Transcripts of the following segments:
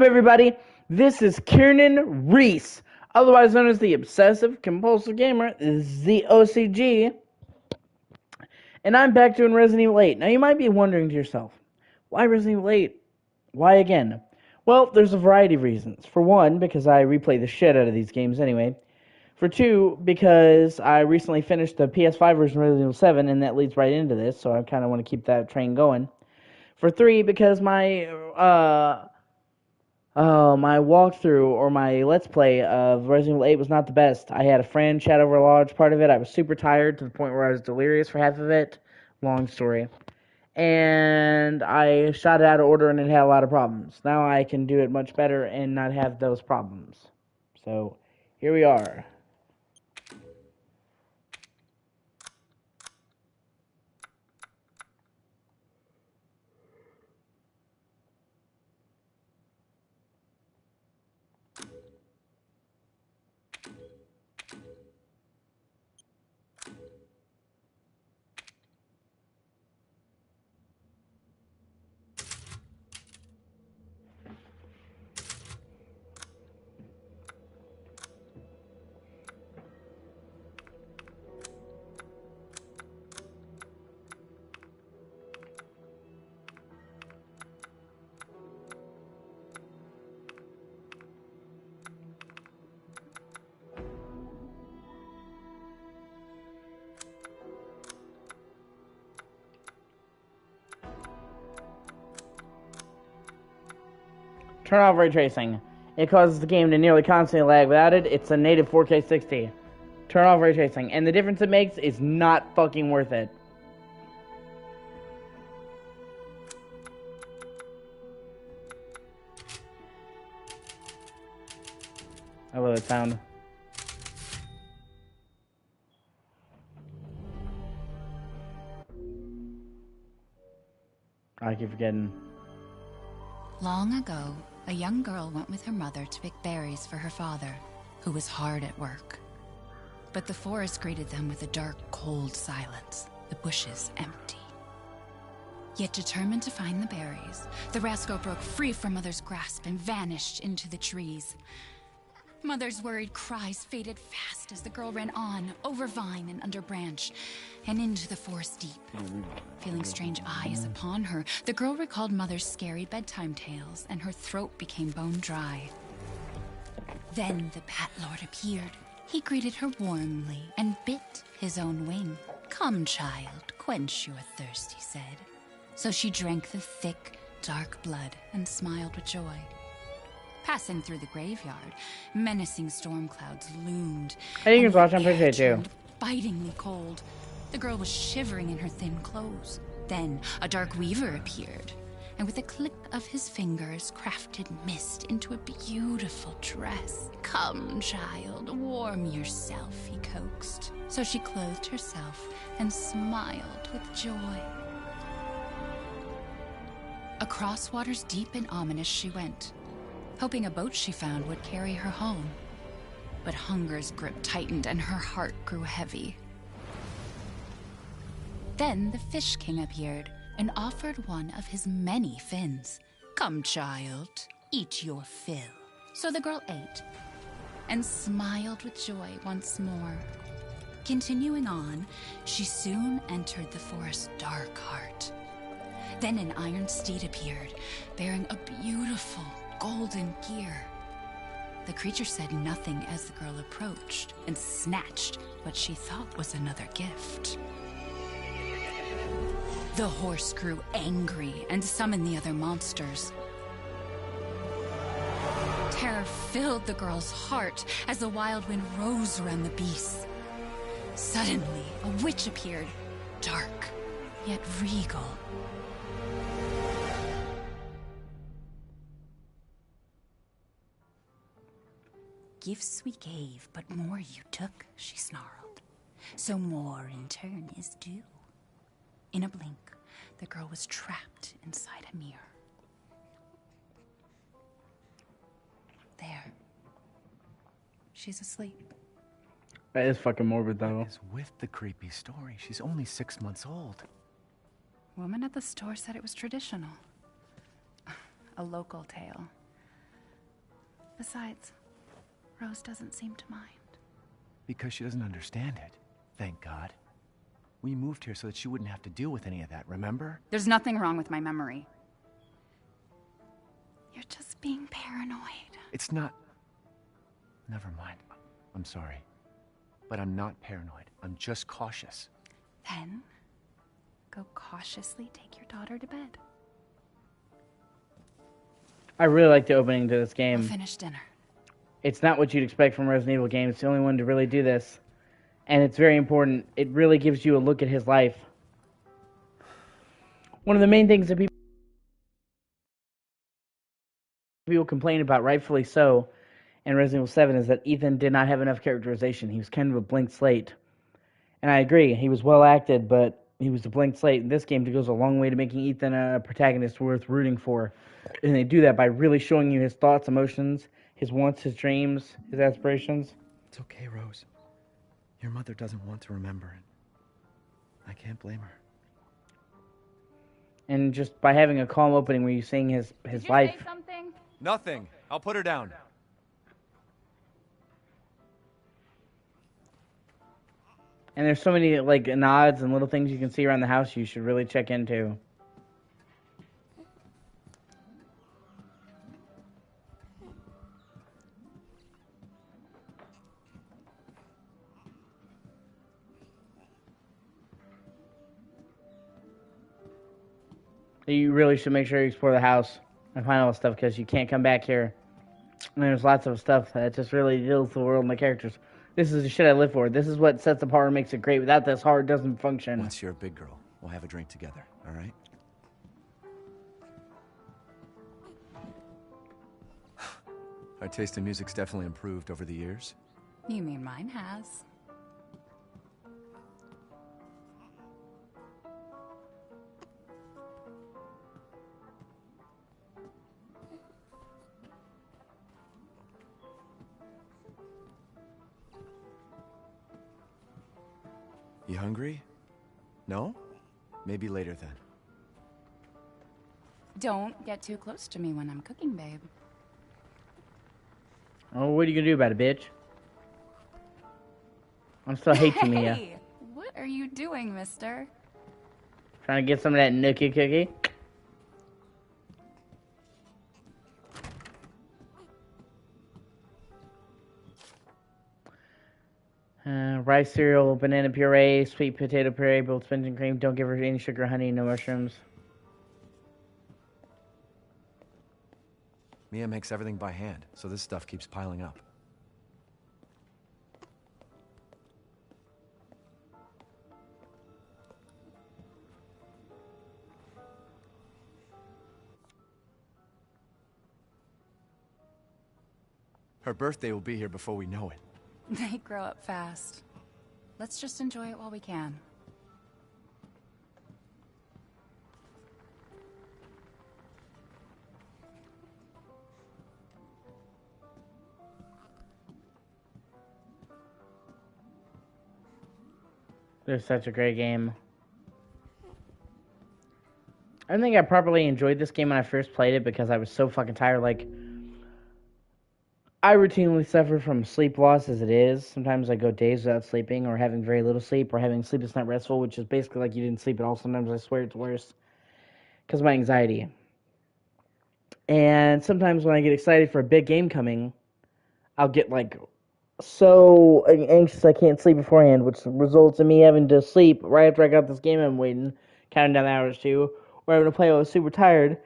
Everybody, this is Kieran Reese, otherwise known as the Obsessive Compulsive Gamer, the O.C.G, and I'm back doing Resident Evil 8. Now you might be wondering to yourself, why Resident Evil 8? Why again? Well, there's a variety of reasons. For one, because I replay the shit out of these games anyway. For two, because I recently finished the PS5 version of Resident Evil 7, and that leads right into this, so I kind of want to keep that train going. For three, because my walkthrough or my Let's Play of Resident Evil 8 was not the best. I had a friend chat over a large part of it. I was super tired to the point where I was delirious for half of it. Long story. And I shot it out of order and it had a lot of problems. Now I can do it much better and not have those problems. So, here we are. Turn off ray tracing. It causes the game to nearly constantly lag. Without it, it's a native 4K 60. Turn off ray tracing. And the difference it makes is not fucking worth it. I love that sound. I keep forgetting. Long ago, a young girl went with her mother to pick berries for her father, who was hard at work. But the forest greeted them with a dark, cold silence, the bushes empty. Yet determined to find the berries, the rascal broke free from Mother's grasp and vanished into the trees. Mother's worried cries faded fast as the girl ran on, over vine and under branch, and into the forest deep. Feeling strange eyes upon her, the girl recalled Mother's scary bedtime tales, and her throat became bone dry. Then the Bat Lord appeared. He greeted her warmly and bit his own wing. "Come, child, quench your thirst," he said. So she drank the thick, dark blood and smiled with joy. Passing through the graveyard, menacing storm clouds loomed. Hey, you can watch. I appreciate you. Turned bitingly cold. The girl was shivering in her thin clothes. Then a dark weaver appeared, and with a click of his fingers, crafted mist into a beautiful dress. "Come, child, warm yourself," he coaxed. So she clothed herself and smiled with joy. Across waters deep and ominous she went, hoping a boat she found would carry her home. But hunger's grip tightened and her heart grew heavy. Then the Fish King appeared and offered one of his many fins. "Come, child, eat your fill." So the girl ate and smiled with joy once more. Continuing on, she soon entered the forest's dark heart. Then an iron steed appeared, bearing a beautiful golden gear. The creature said nothing as the girl approached and snatched what she thought was another gift. The horse grew angry and summoned the other monsters. Terror filled the girl's heart as the wild wind rose around the beasts. Suddenly, a witch appeared, dark yet regal. "Gifts we gave, but more you took," she snarled. "So more in turn is due." In a blink, the girl was trapped inside a mirror. There. She's asleep. That is fucking morbid, though. What is with the creepy story? She's only 6 months old. Woman at the store said it was traditional. A local tale. Besides, Rose doesn't seem to mind. Because she doesn't understand it. Thank God. We moved here so that she wouldn't have to deal with any of that, remember? There's nothing wrong with my memory. You're just being paranoid. It's not... Never mind. I'm sorry. But I'm not paranoid. I'm just cautious. Then, go cautiously take your daughter to bed. I really like the opening to this game. We'll finish dinner. It's not what you'd expect from Resident Evil games. It's the only one to really do this. And it's very important. It really gives you a look at his life. One of the main things that people complain about, rightfully so, in Resident Evil 7 is that Ethan did not have enough characterization. He was kind of a blank slate. And I agree, he was well acted, but he was a blank slate. And this game goes a long way to making Ethan a protagonist worth rooting for. And they do that by really showing you his thoughts, emotions, his wants, his dreams, his aspirations. It's okay, Rose. Your mother doesn't want to remember it. I can't blame her. And just by having a calm opening where you're seeing his Did you life. say something? Nothing. I'll put her down. And there's so many like nods and little things you can see around the house you should really check into. You really should make sure you explore the house and find all the stuff because you can't come back here. And there's lots of stuff that just really deals with the world and the characters. This is the shit I live for. This is what sets apart and makes it great. Without this, horror doesn't function. Once you're a big girl, we'll have a drink together, all right? Our taste in music's definitely improved over the years. You mean mine has? You hungry? No? Maybe later then. Don't get too close to me when I'm cooking, babe. Oh, what are you gonna do about it, bitch? I'm still hating Mia. Hey, what are you doing, mister? Trying to get some of that nookie cookie. Rice cereal, banana puree, sweet potato puree, both spinach and cream. Don't give her any sugar, honey, no mushrooms. Mia makes everything by hand, so this stuff keeps piling up. Her birthday will be here before we know it. They grow up fast. Let's just enjoy it while we can. It's such a great game. I don't think I properly enjoyed this game when I first played it because I was so fucking tired. Like, I routinely suffer from sleep loss as it is. Sometimes I go days without sleeping or having very little sleep or having sleep that's not restful, which is basically like you didn't sleep at all. Sometimes I swear it's worse because of my anxiety. And sometimes when I get excited for a big game coming, I'll get like so anxious I can't sleep beforehand, which results in me having to sleep right after I got this game I'm waiting, counting down the hours to, or having to play. I was super tired.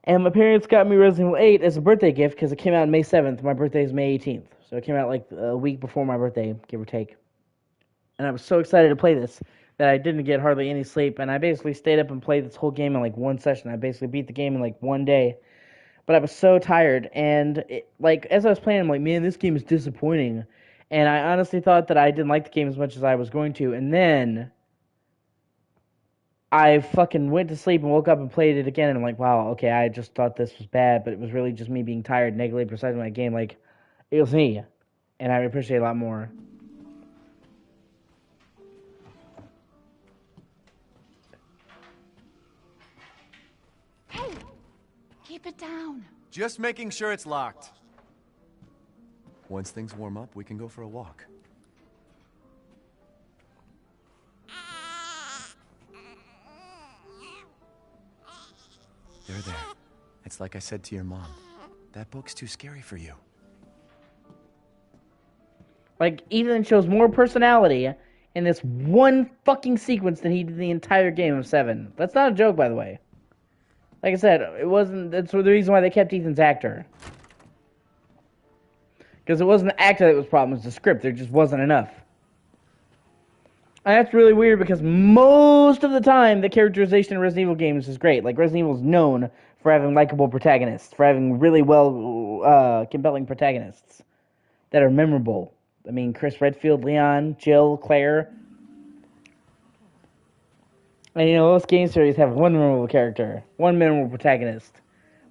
And my parents got me Resident Evil 8 as a birthday gift because it came out on May 7th. My birthday is May 18th. So it came out like a week before my birthday, give or take. And I was so excited to play this that I didn't get hardly any sleep. And I basically stayed up and played this whole game in like one session. I basically beat the game in like one day. But I was so tired. And like as I was playing, I'm like, man, this game is disappointing. And I honestly thought that I didn't like the game as much as I was going to. And then I fucking went to sleep and woke up and played it again, and I'm like, wow, okay, I just thought this was bad, but it was really just me being tired, negatively precising my game. Like, it was me, and I appreciate it a lot more. Hey, keep it down. Just making sure it's locked. Once things warm up, we can go for a walk. There. It's like I said to your mom. That book's too scary for you. Like, Ethan shows more personality in this one fucking sequence than he did the entire game of 7. That's not a joke, by the way. Like I said, it wasn't... That's the reason why they kept Ethan's actor. Because it wasn't the actor that was the problem, it was the script. There just wasn't enough. And that's really weird because most of the time, the characterization in Resident Evil games is great. Like, Resident Evil is known for having likable protagonists, for having really compelling protagonists that are memorable. I mean, Chris Redfield, Leon, Jill, Claire. And, you know, most game series have one memorable character, one memorable protagonist.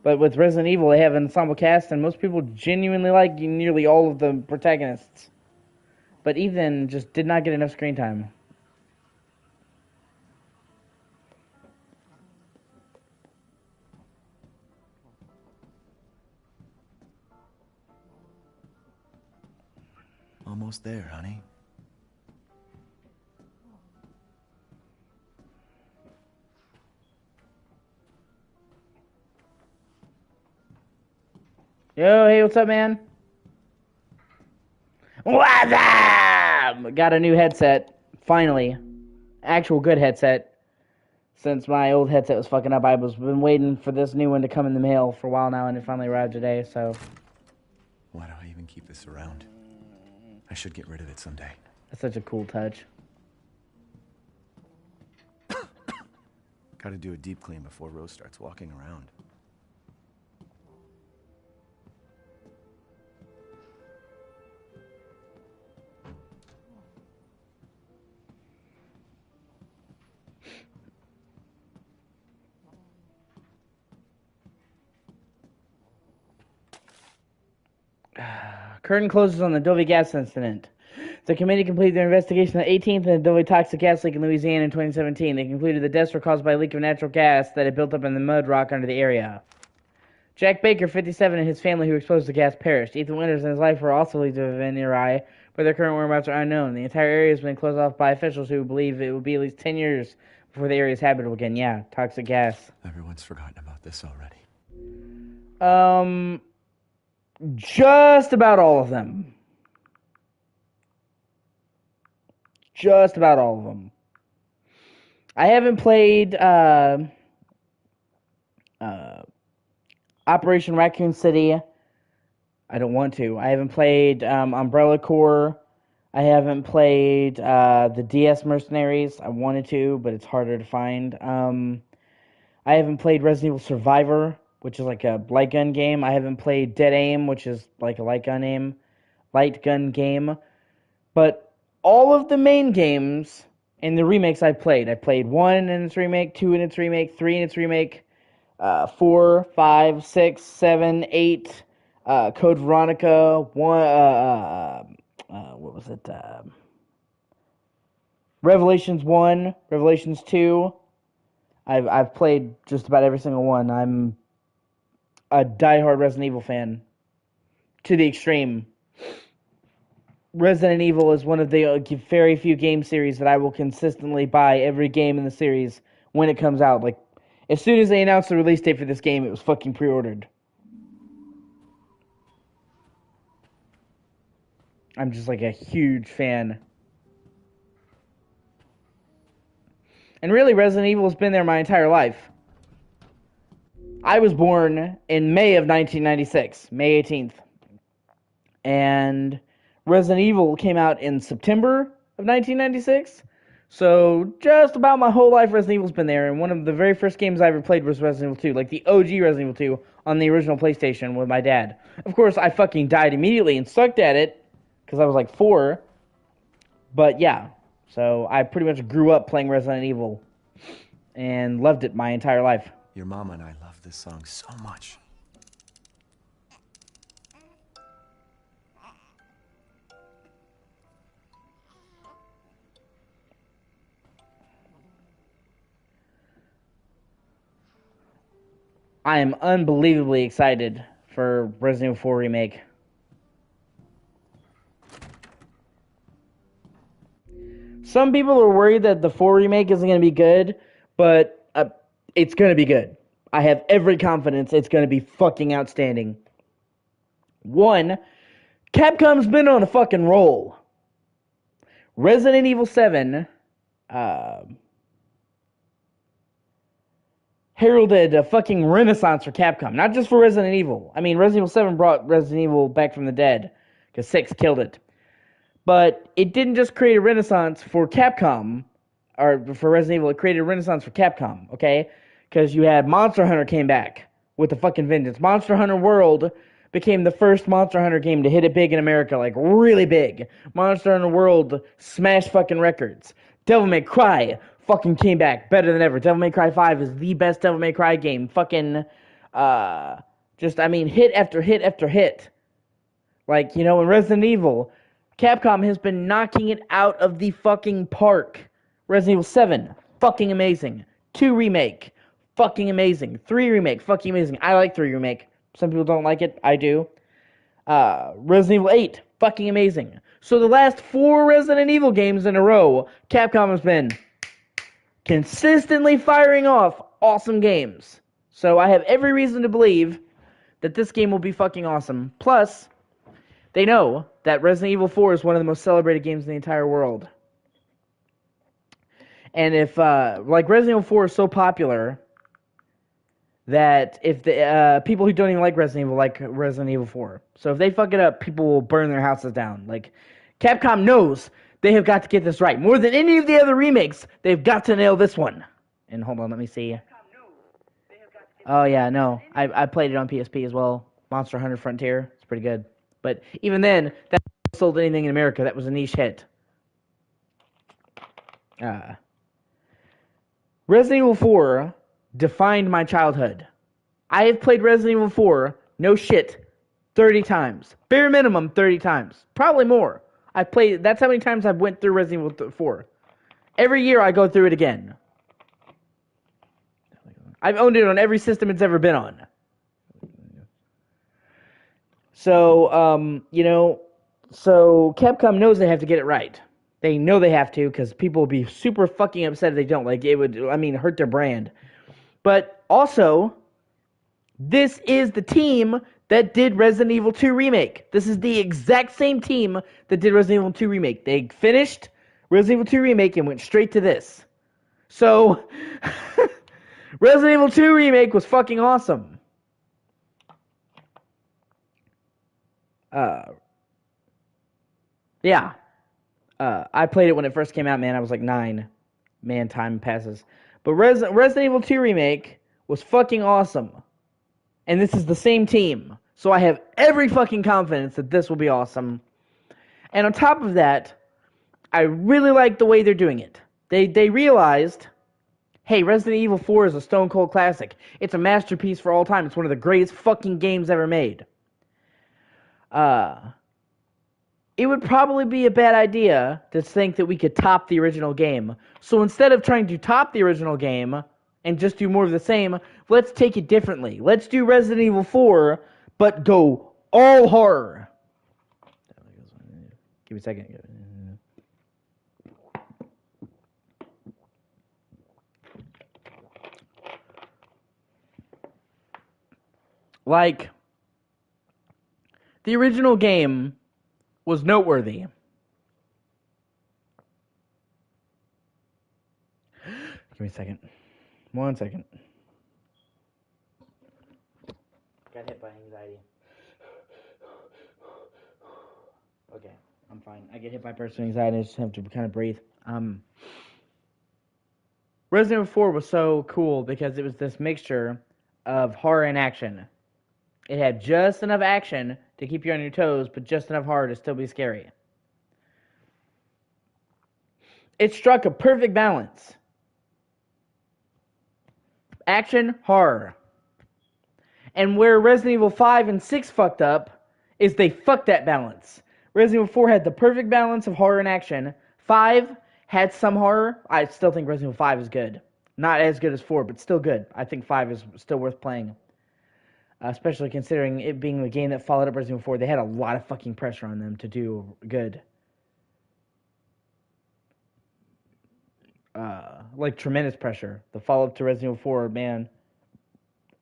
But with Resident Evil, they have an ensemble cast, and most people genuinely like nearly all of the protagonists. But Ethan just did not get enough screen time. Almost there, honey. Yo, hey, what's up, man? What's up? Got a new headset. Finally. Actual good headset. Since my old headset was fucking up, I was been waiting for this new one to come in the mail for a while now, and it finally arrived today, so... Why do I even keep this around? I should get rid of it someday. That's such a cool touch. Gotta do a deep clean before Rose starts walking around. Curtain closes on the Dovey gas incident. The committee completed their investigation on the 18th of the Dovey toxic gas leak in Louisiana in 2017. They concluded the deaths were caused by a leak of natural gas that had built up in the mud rock under the area. Jack Baker, 57, and his family who exposed to the gas perished. Ethan Winters and his wife were also leaked of an nearby, but their current whereabouts are unknown. The entire area has been closed off by officials who believe it will be at least 10 years before the area is habitable again. Yeah, toxic gas. Everyone's forgotten about this already. Just about all of them. Just about all of them. I haven't played Operation Raccoon City. I don't want to. I haven't played Umbrella Corps. I haven't played the DS Mercenaries. I wanted to, but it's harder to find. I haven't played Resident Evil Survivor, which is like a light gun game. I haven't played Dead Aim, which is like a light gun game. But all of the main games and the remakes I played 1 in its remake, 2 in its remake, 3 in its remake, 4, 5, 6, 7, 8, Code Veronica, 1, what was it? Revelations 1, Revelations 2. I've played just about every single one. I'm a diehard Resident Evil fan to the extreme. Resident Evil is one of the very few game series that I will consistently buy every game in the series when it comes out. Like, as soon as they announced the release date for this game, it was fucking pre-ordered. I'm just like a huge fan. And really, Resident Evil has been there my entire life. I was born in May of 1996, May 18th. And Resident Evil came out in September of 1996. So just about my whole life, Resident Evil's been there. And one of the very first games I ever played was Resident Evil 2. Like the OG Resident Evil 2 on the original PlayStation with my dad. Of course, I fucking died immediately and sucked at it. Because I was like 4. But yeah. So I pretty much grew up playing Resident Evil. And loved it my entire life. Your mama and I love this song so much. I am unbelievably excited for Resident Evil 4 Remake. Some people are worried that the 4 remake isn't going to be good, but it's going to be good. I have every confidence it's going to be fucking outstanding. One, Capcom's been on a fucking roll. Resident Evil 7 heralded a fucking renaissance for Capcom. Not just for Resident Evil. I mean, Resident Evil 7 brought Resident Evil back from the dead, because 6 killed it. But it didn't just create a renaissance for Capcom, or for Resident Evil, it created a renaissance for Capcom, okay? Because you had Monster Hunter came back with the fucking vengeance. Monster Hunter World became the first Monster Hunter game to hit it big in America, like really big. Monster Hunter World smashed fucking records. Devil May Cry fucking came back better than ever. Devil May Cry 5 is the best Devil May Cry game. Fucking, hit after hit after hit. Like, in Resident Evil, Capcom has been knocking it out of the fucking park. Resident Evil 7, fucking amazing. 2 remake, fucking amazing. 3 remake, fucking amazing. I like 3 remake. Some people don't like it. I do. Resident Evil 8, fucking amazing. So the last 4 Resident Evil games in a row, Capcom has been consistently firing off awesome games. So I have every reason to believe that this game will be fucking awesome. Plus, they know that Resident Evil 4 is one of the most celebrated games in the entire world. And if, Resident Evil 4 is so popular that if the people who don't even like Resident Evil like Resident Evil 4. So if they fuck it up, people will burn their houses down. Like, Capcom knows they have got to get this right. More than any of the other remakes, they've got to nail this one. And hold on, let me see. Oh yeah, no. I played it on PSP as well. Monster Hunter Frontier. It's pretty good. But even then, that sold anything in America. That was a niche hit. Resident Evil 4 defined my childhood. I have played Resident Evil 4, no shit, 30 times. Bare minimum 30 times. Probably more. That's how many times I've went through Resident Evil 4. Every year I go through it again. I've owned it on every system it's ever been on. So, so Capcom knows they have to get it right. They know they have to, because people will be super fucking upset if they don't. Like, it would, hurt their brand. But also, this is the team that did Resident Evil 2 Remake. This is the exact same team that did Resident Evil 2 Remake. They finished Resident Evil 2 Remake and went straight to this. So, Resident Evil 2 Remake was fucking awesome. Yeah. I played it when it first came out, man. I was like 9. Man, time passes. But Resident Evil 2 Remake was fucking awesome. And this is the same team. So I have every fucking confidence that this will be awesome. And on top of that, I really like the way they're doing it. They realized, hey, Resident Evil 4 is a stone cold classic. It's a masterpiece for all time. It's one of the greatest fucking games ever made. It would probably be a bad idea to think that we could top the original game. So instead of trying to top the original game and just do more of the same, let's take it differently. Let's do Resident Evil 4, but go all horror. Give me a second. Like, the original game was noteworthy. Give me a second. 1 second. Got hit by anxiety. Okay, I'm fine. I get hit by personal anxiety. I just have to kind of breathe. Resident Evil 4 was so cool because it was this mixture of horror and action. It had just enough action to keep you on your toes, but just enough horror to still be scary. It struck a perfect balance. Action, horror. And where Resident Evil 5 and 6 fucked up is they fucked that balance. Resident Evil 4 had the perfect balance of horror and action. 5 had some horror. I still think Resident Evil 5 is good. Not as good as 4, but still good. I think 5 is still worth playing. Especially considering it being the game that followed up Resident Evil 4. They had a lot of fucking pressure on them to do good. like tremendous pressure. The follow up to Resident Evil 4, man.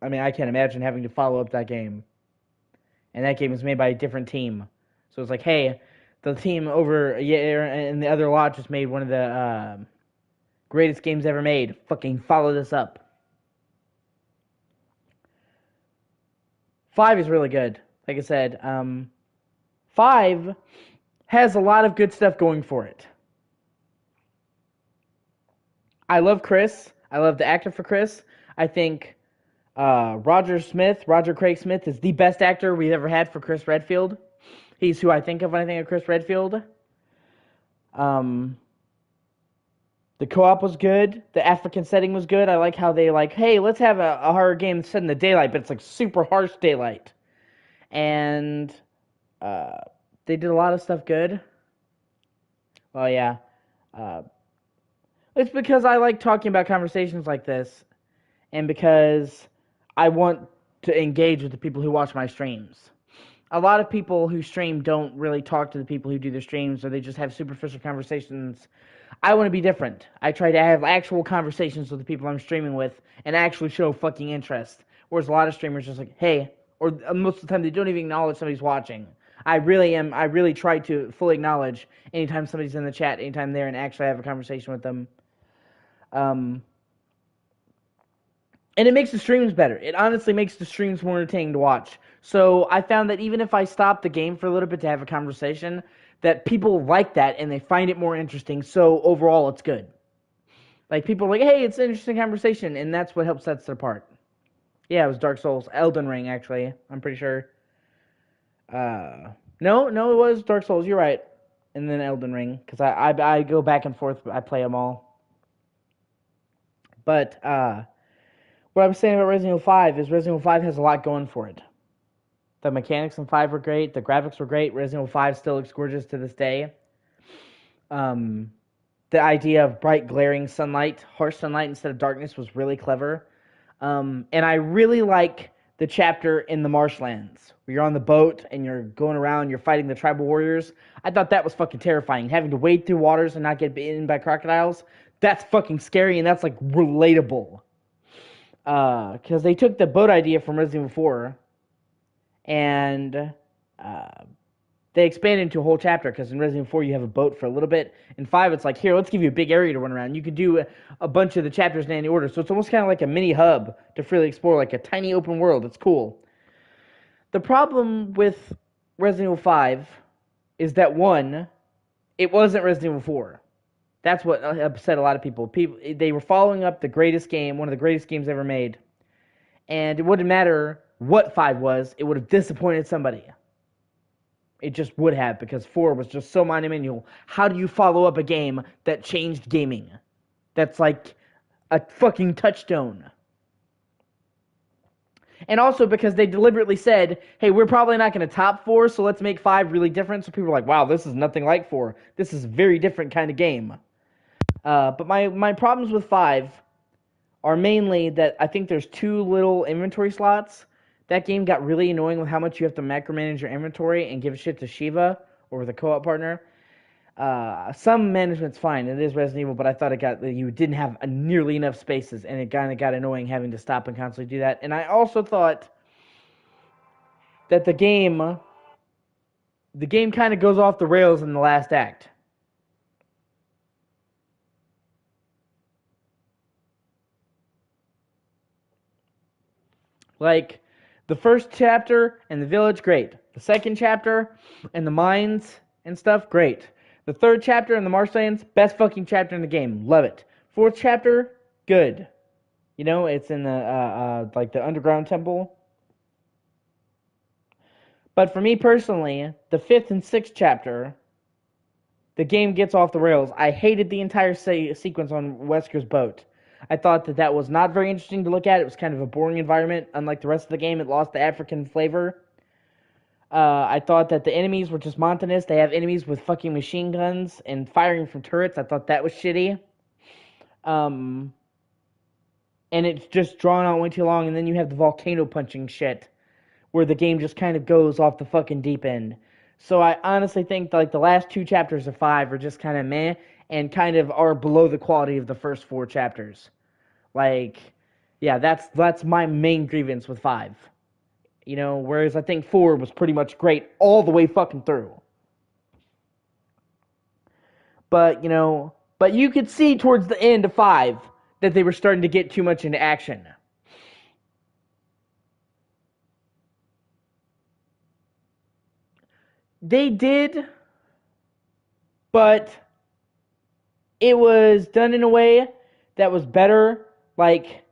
I mean, I can't imagine having to follow up that game. And that game was made by a different team. So it's like, hey, the team over in the other lot just made one of the greatest games ever made. Fucking follow this up. 5 is really good. Like I said, 5 has a lot of good stuff going for it. I love Chris. I love the actor for Chris. I think Roger Craig Smith, is the best actor we've ever had for Chris Redfield. He's who I think of when I think of Chris Redfield. The co-op was good. The African setting was good. I like how they hey, let's have a horror game set in the daylight, but it's like super harsh daylight. And they did a lot of stuff good. Well, yeah. It's because I like talking about conversations like this, and because I want to engage with the people who watch my streams. A lot of people who stream don't really talk to the people who do their streams, or they just have superficial conversations. I want to be different. I try to have actual conversations with the people I'm streaming with and actually show fucking interest. Whereas a lot of streamers just like, hey, or most of the time they don't even acknowledge somebody's watching. I really try to fully acknowledge anytime somebody's in the chat, anytime they're, and actually have a conversation with them. And it makes the streams better. It honestly makes the streams more entertaining to watch. So I found that even if I stop the game for a little bit to have a conversation, that people like that and they find it more interesting. So overall, it's good. Like people are like, hey, it's an interesting conversation, and that's what helps sets it apart. Yeah, it was Dark Souls, Elden Ring, actually. I'm pretty sure. No, it was Dark Souls. You're right. And then Elden Ring, because I go back and forth. I play them all. But what I was saying about Resident Evil 5 is Resident Evil 5 has a lot going for it. The mechanics in 5 were great. The graphics were great. Resident Evil 5 still looks gorgeous to this day. The idea of bright, glaring sunlight, harsh sunlight instead of darkness was really clever. And I really like the chapter in the marshlands where you're on the boat and you're going around, you're fighting the tribal warriors. I thought that was fucking terrifying. Having to wade through waters and not get bitten by crocodiles, that's fucking scary, and that's like relatable. Because they took the boat idea from Resident Evil 4 and they expanded into a whole chapter, because in Resident Evil 4 you have a boat for a little bit. In 5 it's like, here, let's give you a big area to run around. You could do a bunch of the chapters in any order, so it's almost kind of like a mini hub to freely explore, like a tiny open world. It's cool. The problem with Resident Evil 5 is that, one, it wasn't Resident Evil 4. That's what upset a lot of people. They were following up the greatest game, one of the greatest games ever made, and it wouldn't matter what 5 was, it would have disappointed somebody. It just would have, because 4 was just so monumental. How do you follow up a game that changed gaming? That's like a fucking touchstone. And also because they deliberately said, hey, we're probably not going to top 4, so let's make 5 really different. So people are like, wow, this is nothing like 4. This is a very different kind of game. But my problems with 5 are mainly that I think there's too little inventory slots. That game got really annoying with how much you have to macromanage your inventory and give shit to Shiva or with a co-op partner. Some management's fine. It is Resident Evil, but I thought you didn't have nearly enough spaces, and it kind of got annoying having to stop and constantly do that. And I also thought that the game kind of goes off the rails in the last act. Like, the first chapter and the village, great. The second chapter and the mines and stuff, great. The third chapter and the marshlands, best fucking chapter in the game. Love it. Fourth chapter, good. You know, it's in the like the underground temple. But for me personally, the fifth and sixth chapter, the game gets off the rails. I hated the entire sequence on Wesker's boat. I thought that was not very interesting to look at. It was kind of a boring environment. Unlike the rest of the game, it lost the African flavor. I thought that the enemies were just monotonous. They have enemies with fucking machine guns and firing from turrets. I thought that was shitty. And it's just drawn out way too long. And then you have the volcano punching shit, where the game just kind of goes off the fucking deep end. So I honestly think like the last 2 chapters of 5 are just kind of meh. and kind of are below the quality of the first 4 chapters. Like, yeah, that's my main grievance with 5. You know, whereas I think 4 was pretty much great all the way fucking through. But, you know, but you could see towards the end of 5 that they were starting to get too much into action. They did, but it was done in a way that was better. Like,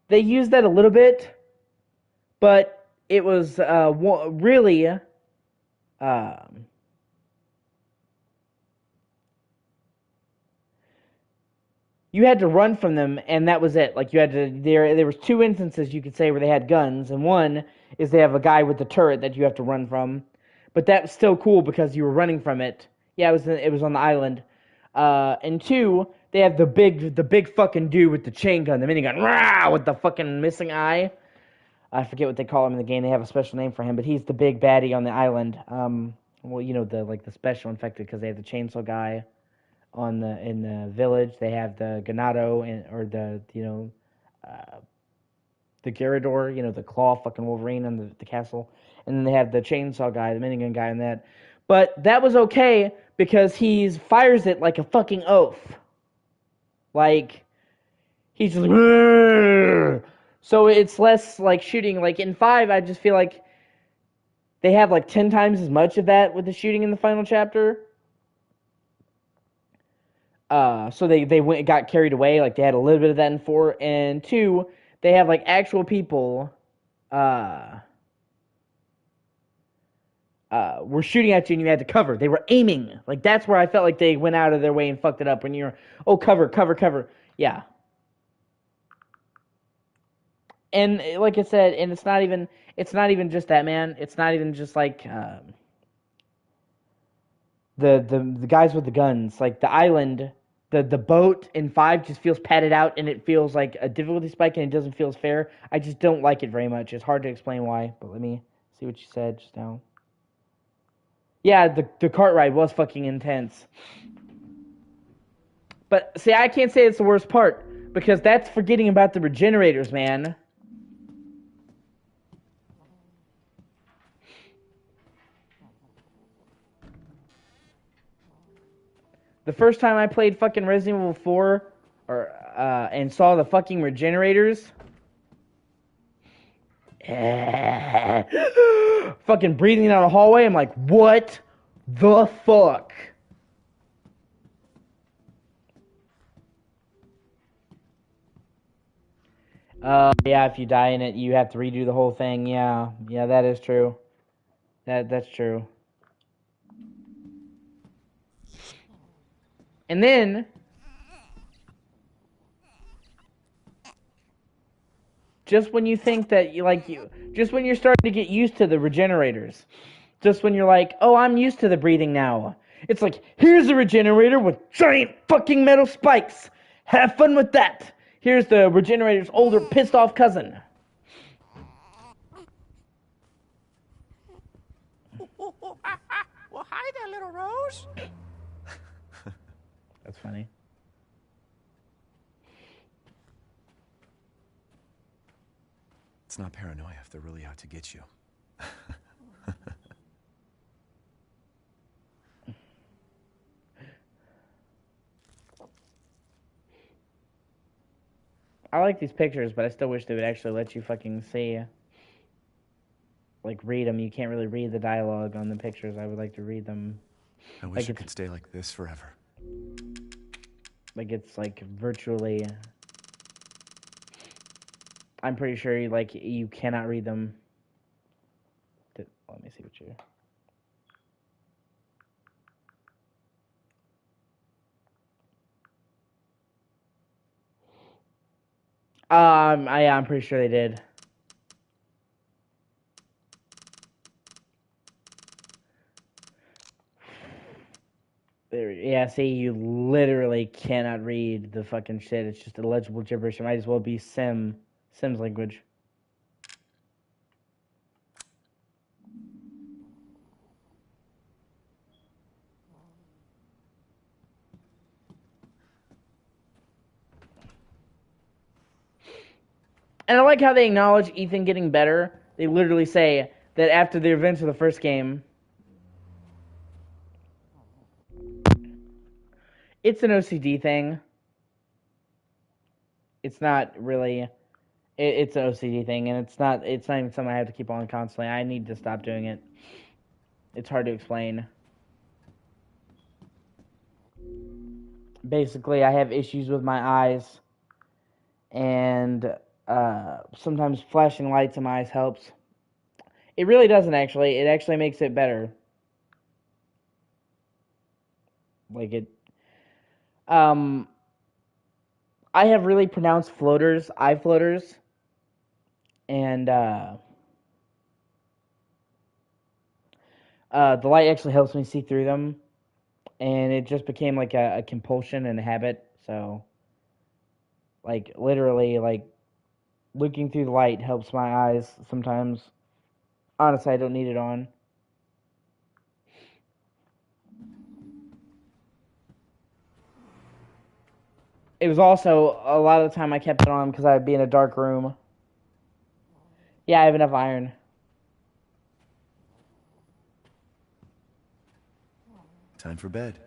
they used that a little bit, but it was really you had to run from them, and that was it. Like, you had to there was 2 instances you could say where they had guns, and one is they have a guy with the turret that you have to run from, but that was still cool because you were running from it. Yeah, it was on the island. And 2, they have the big fucking dude with the chain gun, the minigun, rah, with the fucking missing eye. I forget what they call him in the game. They have a special name for him, but he's the big baddie on the island. Well, you know, the special infected, because they have the chainsaw guy in the village. They have the Ganado or the the Gyarados, you know, the claw fucking Wolverine on the castle, and then they have the chainsaw guy, the minigun guy, and that. But that was okay because he fires it like a fucking oath. Like, he's just like, "Rrr!" So it's less like shooting. Like in 5, I just feel like they have like 10 times as much of that with the shooting in the final chapter. So they got carried away. Like, they had a little bit of that in 4, and 2, they have like actual people were shooting at you and you had to cover. They were aiming. Like, that's where I felt like they went out of their way and fucked it up. When you're, oh, cover, yeah. And like I said, and it's not even just that, man. It's not even just like the guys with the guns. Like, the island, the boat in 5 just feels padded out, and it feels like a difficulty spike, and it doesn't feel as fair. I just don't like it very much. It's hard to explain why, but let me see what you said just now. Yeah, the cart ride was fucking intense. But see, I can't say it's the worst part, because that's forgetting about the regenerators, man. The first time I played fucking Resident Evil 4 and saw the fucking regenerators, fucking breathing down a hallway, I'm like, what the fuck? Yeah, if you die in it, you have to redo the whole thing. Yeah, that is true. That's true. And then just when you think that just when you're starting to get used to the regenerators, just when you're like, oh, I'm used to the breathing now, it's like, here's a regenerator with giant fucking metal spikes. Have fun with that. Here's the regenerator's older, pissed off cousin. Well, hi there, little Rose. That's funny. It's not paranoia if they're really out to get you. I like these pictures, but I still wish they would actually let you fucking see, like, read them. You can't really read the dialogue on the pictures. I would like to read them. I wish it could stay like this forever. Like, it's like virtually. I'm pretty sure you cannot read them. Let me see what you. I'm pretty sure they did. There, yeah, see, you literally cannot read the fucking shit. It's just illegible gibberish. It might as well be Sim's language. And I like how they acknowledge Ethan getting better. They literally say that after the events of the first game, it's an OCD thing. It's not really. It's an OCD thing, and it's not even something I have to keep on constantly. I need to stop doing it. It's hard to explain. Basically, I have issues with my eyes, and sometimes flashing lights in my eyes helps. It really doesn't, actually. It actually makes it better. Like it. I have really pronounced eye floaters, and the light actually helps me see through them, and it just became like a compulsion and a habit. So, like literally, like looking through the light helps my eyes sometimes. Honestly, I don't need it on. It was also a lot of the time I kept it on because I'd be in a dark room. Yeah, I have enough iron. Time for bed.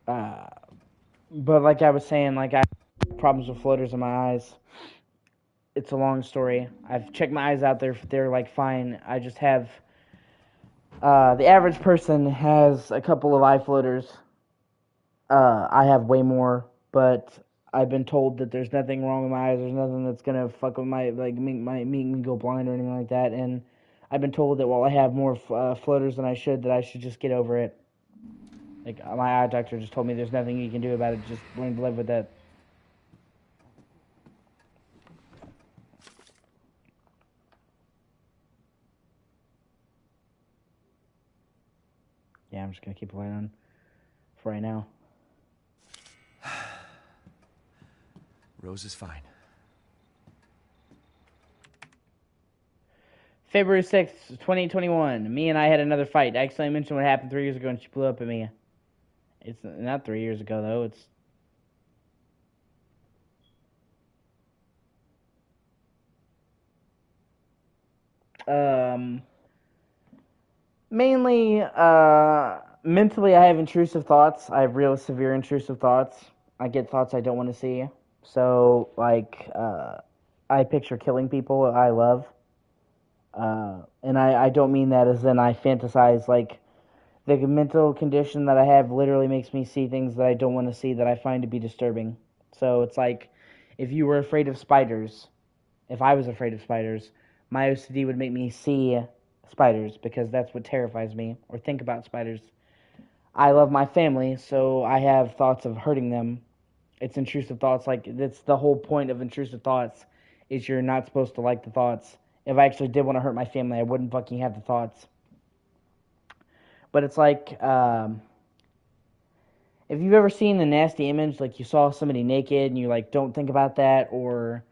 But like I was saying, like I have problems with floaters in my eyes. It's a long story. I've checked my eyes out there; they're like fine. I just have. The average person has a couple of eye floaters. I have way more, but I've been told that there's nothing wrong with my eyes. There's nothing that's gonna fuck with my make me go blind or anything like that. And I've been told that while I have more floaters than I should, that I should just get over it. Like my eye doctor just told me there's nothing you can do about it. Just learn to live with it. Yeah, I'm just gonna keep the light on for right now. Rose is fine. February 6th, 2021. Me and I had another fight. I accidentally mentioned what happened 3 years ago and she blew up at me. It's not 3 years ago, though. It's... Mainly, mentally, I have intrusive thoughts. I have real severe intrusive thoughts. I get thoughts I don't want to see. So, like, I picture killing people I love. And I don't mean that as in I fantasize, like, the mental condition that I have literally makes me see things that I don't want to see that I find to be disturbing. So it's like, if you were afraid of spiders, if I was afraid of spiders, my OCD would make me see spiders because that's what terrifies me, or think about spiders. I love my family, so I have thoughts of hurting them. It's intrusive thoughts. Like, that's the whole point of intrusive thoughts, is you're not supposed to like the thoughts. If I actually did want to hurt my family, I wouldn't fucking have the thoughts. But it's like, if you've ever seen a nasty image, like you saw somebody naked and you like don't think about that, or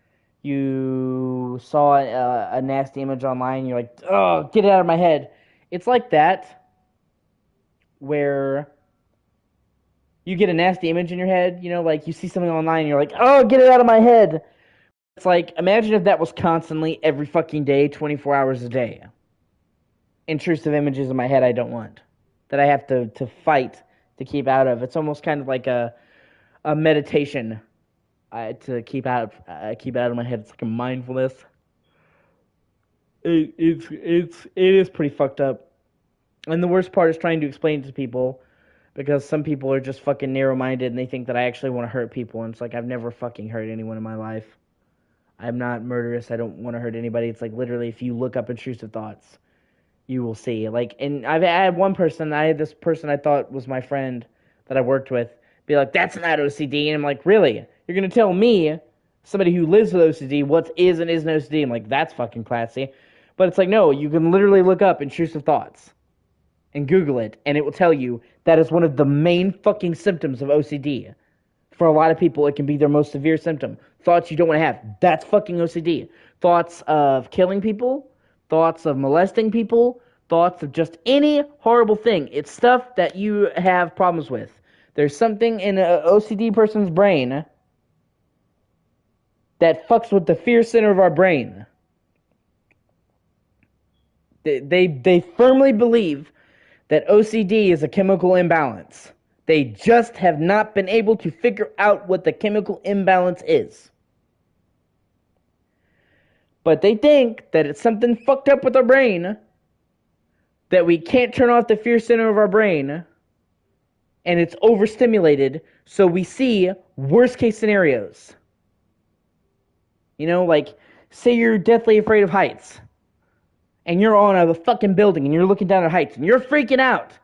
you saw a nasty image online and you're like, oh, get it out of my head. It's like that, where you get a nasty image in your head, you know, like you see something online and you're like, oh, get it out of my head. It's like, imagine if that was constantly every fucking day, 24 hours a day. Intrusive images in my head I don't want, that I have to fight to keep out of. It's almost kind of like a meditation to keep out of my head. It's like a mindfulness. It is pretty fucked up. And the worst part is trying to explain it to people, because some people are just fucking narrow-minded and they think that I actually want to hurt people. And it's like, I've never fucking hurt anyone in my life. I'm not murderous. I don't want to hurt anybody. It's like, literally, if you look up intrusive thoughts, you will see. Like, and I had this person I thought was my friend that I worked with be like, that's not OCD. And I'm like, really? You're going to tell me, somebody who lives with OCD, what is and isn't OCD? I'm like, that's fucking classy. But it's like, no, you can literally look up intrusive thoughts and Google it, and it will tell you that is one of the main fucking symptoms of OCD. For a lot of people, it can be their most severe symptom. Thoughts you don't want to have. That's fucking OCD. Thoughts of killing people, thoughts of molesting people, thoughts of just any horrible thing. It's stuff that you have problems with. There's something in an OCD person's brain that fucks with the fear center of our brain. They firmly believe that OCD is a chemical imbalance. They just have not been able to figure out what the chemical imbalance is. But they think that it's something fucked up with our brain, that we can't turn off the fear center of our brain, and it's overstimulated, so we see worst case scenarios. You know, like, say you're deathly afraid of heights, and you're on a fucking building, and you're looking down at heights, and you're freaking out.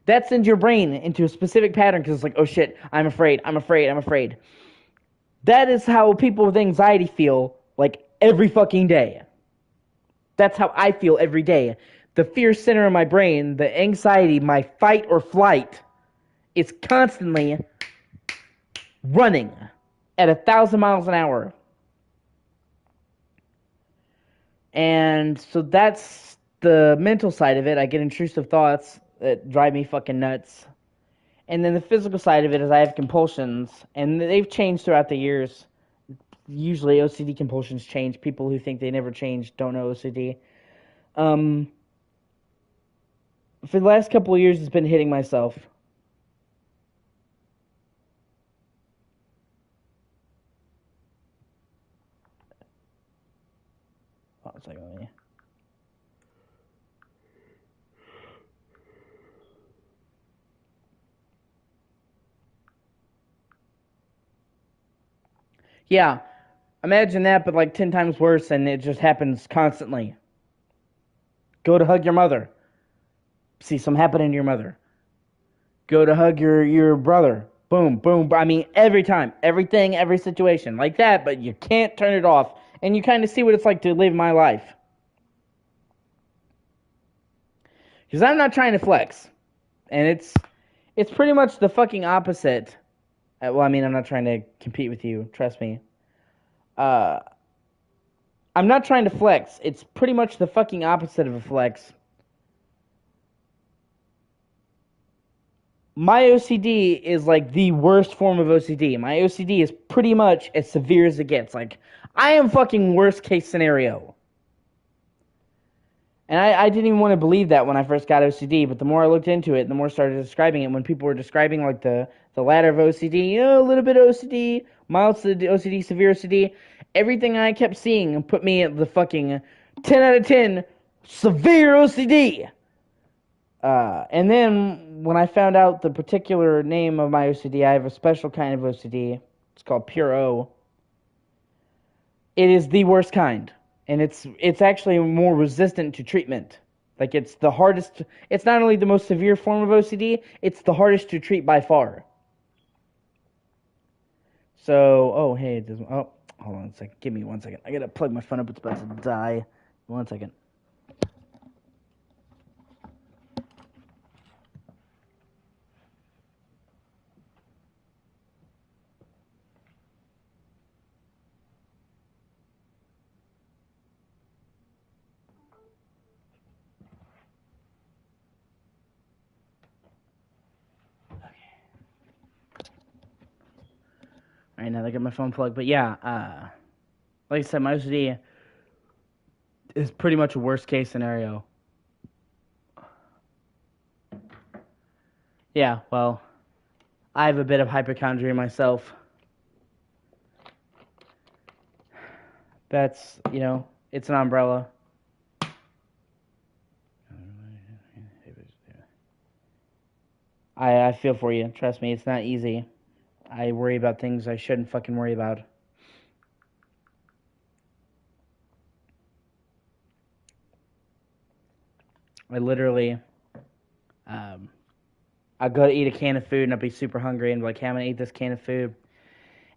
That sends your brain into a specific pattern, because it's like, oh shit, I'm afraid. That is how people with anxiety feel, like, every fucking day. That's how I feel every day. The fear center of my brain, the anxiety, my fight or flight, is constantly running at 1,000 miles an hour. And so that's the mental side of it. I get intrusive thoughts that drive me fucking nuts. And then the physical side of it is I have compulsions, and they've changed throughout the years. Usually OCD compulsions change. People who think they never change don't know OCD. For the last couple of years, it's been hitting myself. Oh, it's like, oh, yeah. Yeah, imagine that, but like 10 times worse, and it just happens constantly. Go to hug your mother. See something happening to your mother. Go to hug your brother. Boom, boom. I mean, every time. Everything, every situation. Like that, but you can't turn it off. And you kind of see what it's like to live my life. Because I'm not trying to flex. And it's pretty much the fucking opposite. Well, I mean, I'm not trying to compete with you. Trust me. I'm not trying to flex. It's pretty much the fucking opposite of a flex. My OCD is like the worst form of OCD. My OCD is pretty much as severe as it gets. Like, I am fucking worst case scenario. And I didn't even want to believe that when I first got OCD, but the more I looked into it, the more I started describing it. When people were describing like the ladder of OCD, you know, a little bit of OCD, mild OCD, severe OCD, everything I kept seeing put me at the fucking 10 out of 10 severe OCD. And then when I found out the particular name of my OCD, I have a special kind of OCD. It's called pure O. It is the worst kind. And it's actually more resistant to treatment. Like, it's the hardest. It's not only the most severe form of OCD, it's the hardest to treat by far. So, oh, hey, it doesn't. Oh, hold on a second. Give me 1 second. I gotta plug my phone up. It's about to die. 1 second. Alright, now I got my phone plugged. But yeah, like I said, my OCD is pretty much a worst case scenario. Yeah, well, I have a bit of hypochondria myself. That's, you know, it's an umbrella. I feel for you. Trust me, it's not easy. I worry about things I shouldn't fucking worry about. I literally, I'll go to eat a can of food and I'll be super hungry and be like, hey, I'm gonna eat this can of food.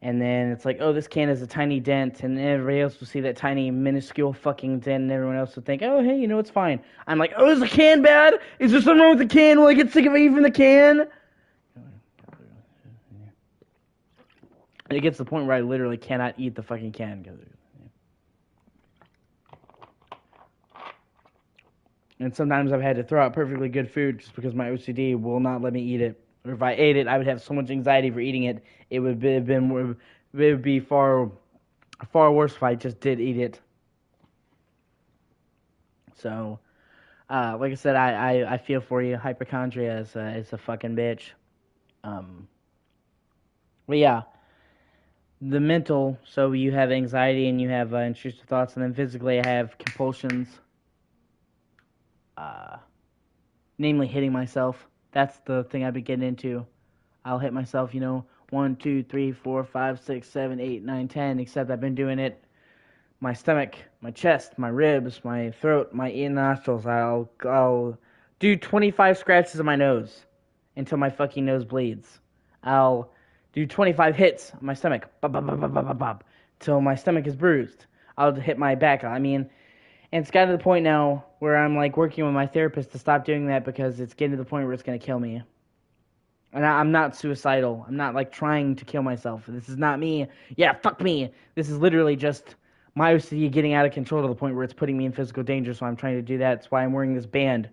And then it's like, oh, this can has a tiny dent, and everybody else will see that tiny, minuscule fucking dent, and everyone else will think, oh, hey, you know, it's fine. I'm like, oh, is the can bad? Is there something wrong with the can? Will I get sick of eating from the can? And it gets to the point where I literally cannot eat the fucking can. And sometimes I've had to throw out perfectly good food just because my OCD will not let me eat it. Or if I ate it, I would have so much anxiety for eating it. It would be far Far worse if I just did eat it. So, like I said, I feel for you. Hypochondria is a fucking bitch. Um, but yeah, the mental. So you have anxiety and you have intrusive thoughts, and then physically, I have compulsions. Uh, namely hitting myself. That's the thing I've been getting into. I'll hit myself, 1, 2, 3, 4, 5, 6, 7, 8, 9, 10. Except I've been doing it my stomach, my chest, my ribs, my throat, my nostrils. I'll do 25 scratches of my nose until my fucking nose bleeds. I'll do 25 hits on my stomach, bop, bop, bop, bop, bop, bop, till my stomach is bruised. I'll hit my back. I mean, and it's gotten to the point now where I'm like working with my therapist to stop doing that because it's getting to the point where it's gonna kill me. And I'm not suicidal. I'm not like trying to kill myself. This is not me. Yeah, fuck me. This is literally just my OCD getting out of control to the point where it's putting me in physical danger. So I'm trying to do that. That's why I'm wearing this band,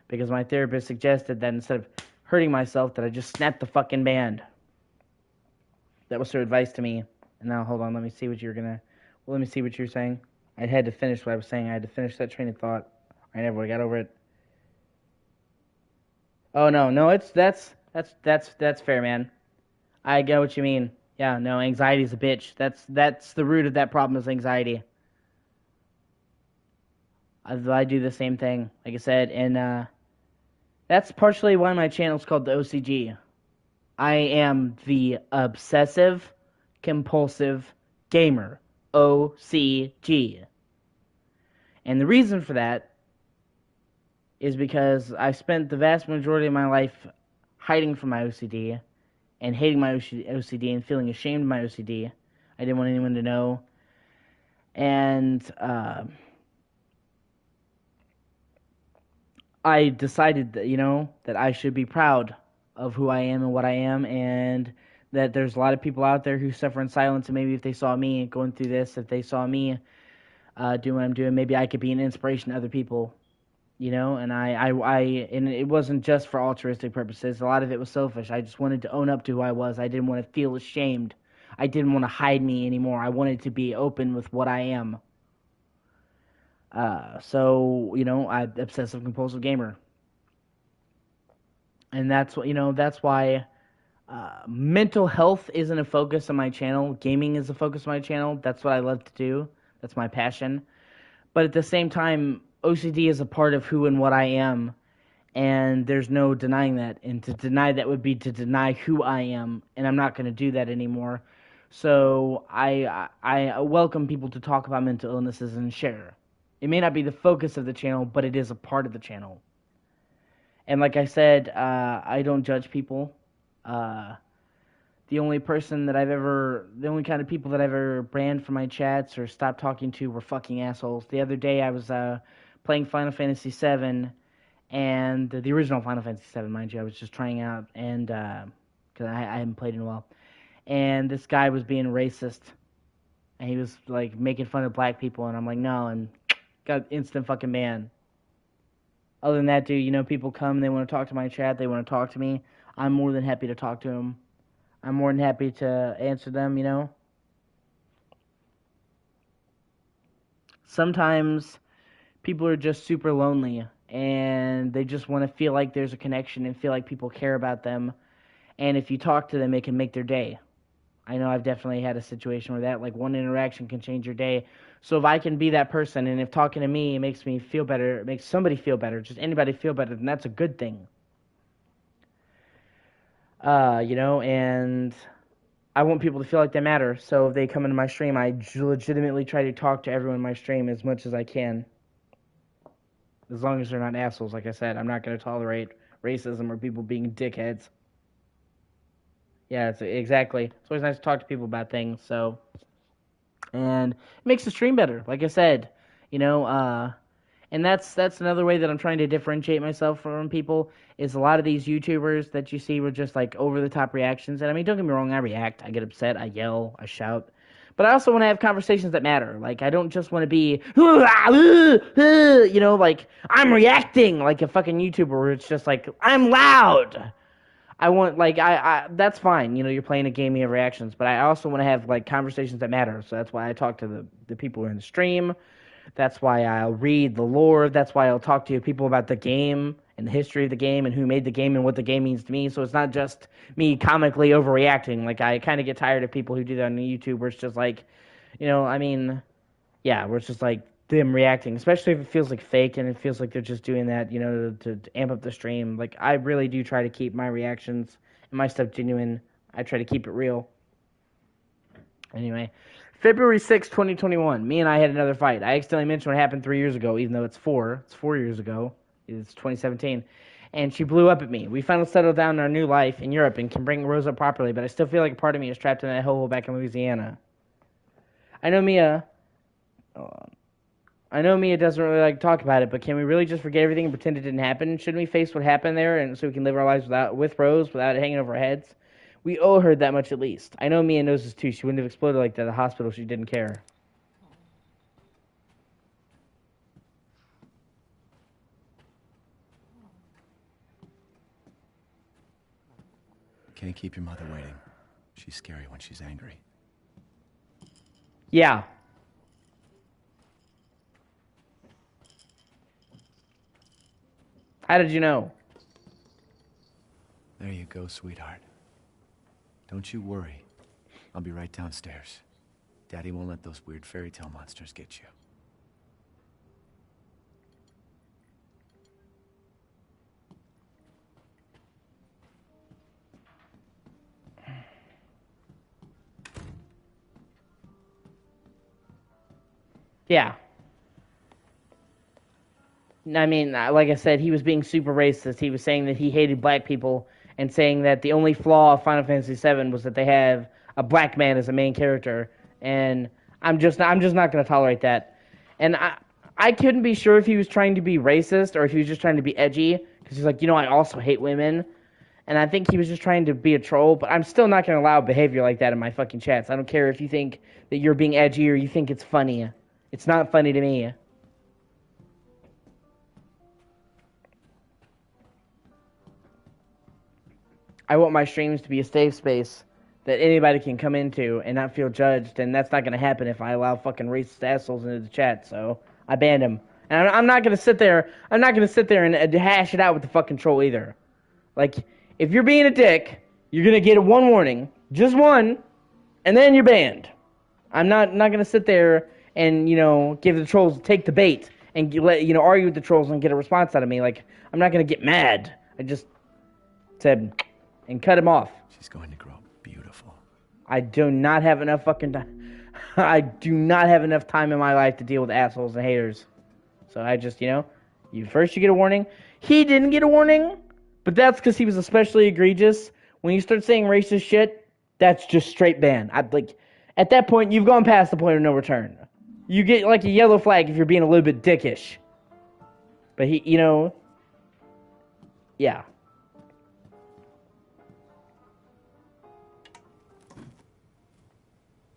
because my therapist suggested that instead of hurting myself, that I just snap the fucking band. That was her advice to me. And now hold on. Let me see what you're gonna. Well, let me see what you're saying. I had to finish what I was saying. I had to finish that train of thought. I never got over it. Oh no, that's fair, man. I get what you mean. Yeah, no, anxiety's a bitch. That's the root of that problem is anxiety. I do the same thing, like I said, and that's partially why my channel's called the O.C.G. I am the obsessive compulsive gamer. O.C.G. And the reason for that is because I spent the vast majority of my life hiding from my OCD and hating my OCD and feeling ashamed of my OCD. I didn't want anyone to know. And I decided that, that I should be proud of who I am and what I am, and that there's a lot of people out there who suffer in silence, and maybe if they saw me going through this, if they saw me doing what I'm doing, maybe I could be an inspiration to other people. And and it wasn't just for altruistic purposes. A lot of it was selfish. I just wanted to own up to who I was. I didn't want to feel ashamed. I didn't want to hide me anymore. I wanted to be open with what I am. So I obsessive compulsive gamer, and that's why mental health isn't a focus on my channel. Gaming is a focus on my channel. That's what I love to do. That's my passion. But at the same time, OCD is a part of who and what I am, and there's no denying that. And to deny that would be to deny who I am, and I'm not going to do that anymore. So I welcome people to talk about mental illnesses and share. It may not be the focus of the channel, but it is a part of the channel. And like I said, I don't judge people. The only kind of people that I've ever banned from my chats or stopped talking to were fucking assholes. The other day I was playing Final Fantasy VII, and the original Final Fantasy VII, mind you. I was just trying out, and because I hadn't played in a while. And this guy was being racist, and he was like making fun of black people, and I'm like, no, and got instant fucking ban. Other than that, dude, people come, they want to talk to my chat, they want to talk to me. I'm more than happy to talk to them. I'm more than happy to answer them. Sometimes people are just super lonely, and they just want to feel like there's a connection and feel like people care about them. And if you talk to them, it can make their day. I know I've definitely had a situation where that, like, one interaction can change your day. So if I can be that person, and if talking to me makes me feel better, it makes somebody feel better, just anybody feel better, then that's a good thing. And I want people to feel like they matter. So if they come into my stream, I legitimately try to talk to everyone in my stream as much as I can. As long as they're not assholes, like I said. I'm not going to tolerate racism or people being dickheads. Yeah, exactly. It's always nice to talk to people about things, so. And it makes the stream better, like I said. And that's another way that I'm trying to differentiate myself from people, is a lot of these YouTubers that you see with just like over the top reactions. And I mean, don't get me wrong, I react, I get upset, I yell, I shout. But I also want to have conversations that matter. Like, I don't just want to be, like, I'm reacting like a fucking YouTuber where it's just like, I'm loud. I want like I that's fine. You know, you're playing a game, you have reactions, but I also want to have like conversations that matter. So that's why I talk to the people who are in the stream. That's why I'll read the lore. That's why I'll talk to people about the game and the history of the game and who made the game and what the game means to me. So it's not just me comically overreacting. Like I kind of get tired of people who do that on YouTube where it's just like, you know, I mean, yeah, where it's just like them reacting, especially if it feels like fake and it feels like they're just doing that, you know, to amp up the stream. Like I really do try to keep my reactions and my stuff genuine. I try to keep it real. Anyway, February 6th, 2021, me and I had another fight. I accidentally mentioned what happened 3 years ago, even though it's 4. It's 4 years ago. It's 2017. And she blew up at me. We finally settled down in our new life in Europe and can bring Rose up properly, but I still feel like a part of me is trapped in that hole back in Louisiana. I know Mia. I know Mia doesn't really like to talk about it, but can we really just forget everything and pretend it didn't happen? Shouldn't we face what happened there, and so we can live our lives with Rose without it hanging over our heads? We owe her that much at least. I know Mia knows this too. She wouldn't have exploded like that at the hospital if she didn't care. Can't keep your mother waiting. She's scary when she's angry. Yeah. How did you know? There you go, sweetheart. Don't you worry. I'll be right downstairs. Daddy won't let those weird fairy tale monsters get you. Yeah. I mean, like I said, he was being super racist. He was saying that he hated black people and saying that the only flaw of Final Fantasy VII was that they have a black man as a main character. And I'm just not going to tolerate that. And I couldn't be sure if he was trying to be racist or if he was just trying to be edgy. Because he's like, you know, I also hate women. And I think he was just trying to be a troll. But I'm still not going to allow behavior like that in my fucking chats. I don't care if you think that you're being edgy or you think it's funny. It's not funny to me. I want my streams to be a safe space that anybody can come into and not feel judged, and that's not going to happen if I allow fucking racist assholes into the chat. So I banned him, and I'm not going to sit there. I'm not going to sit there and hash it out with the fucking troll either. Like, if you're being a dick, you're going to get one warning, just one, and then you're banned. I'm not going to sit there and give the trolls take the bait and argue with the trolls and get a response out of me. Like, I'm not going to get mad. I just said and cut him off. She's going to grow beautiful. I do not have enough fucking time. I do not have enough time in my life to deal with assholes and haters. So I just, you get a warning. He didn't get a warning, but that's because he was especially egregious. When you start saying racist shit, that's just straight ban. At that point, you've gone past the point of no return. You get like a yellow flag if you're being a little bit dickish. But he, yeah.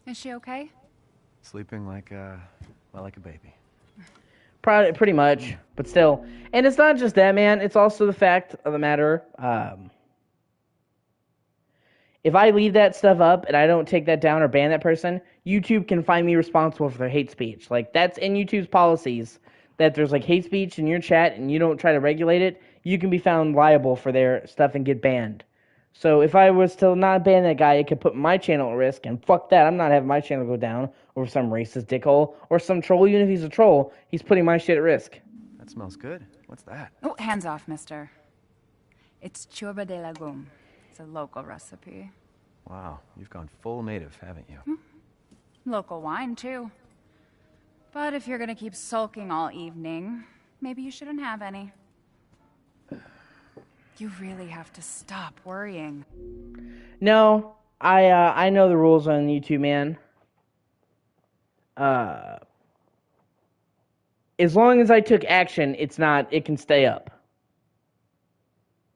Is she okay? Sleeping like a baby. Pretty much, but still. And it's not just that, man. It's also the fact of the matter. If I leave that stuff up and I don't take that down or ban that person, YouTube can find me responsible for their hate speech. Like, that's in YouTube's policies, that there's like hate speech in your chat and you don't try to regulate it, you can be found liable for their stuff and get banned. So if I was to not ban that guy, it could put my channel at risk, and fuck that, I'm not having my channel go down over some racist dickhole or some troll. Even if he's a troll, he's putting my shit at risk. That smells good. What's that? Oh, hands off, mister. It's churba de legume. It's a local recipe. Wow, you've gone full native, haven't you? Local wine, too. But if you're gonna keep sulking all evening, maybe you shouldn't have any. You really have to stop worrying. No, I know the rules on YouTube, man. As long as I took action, it can stay up.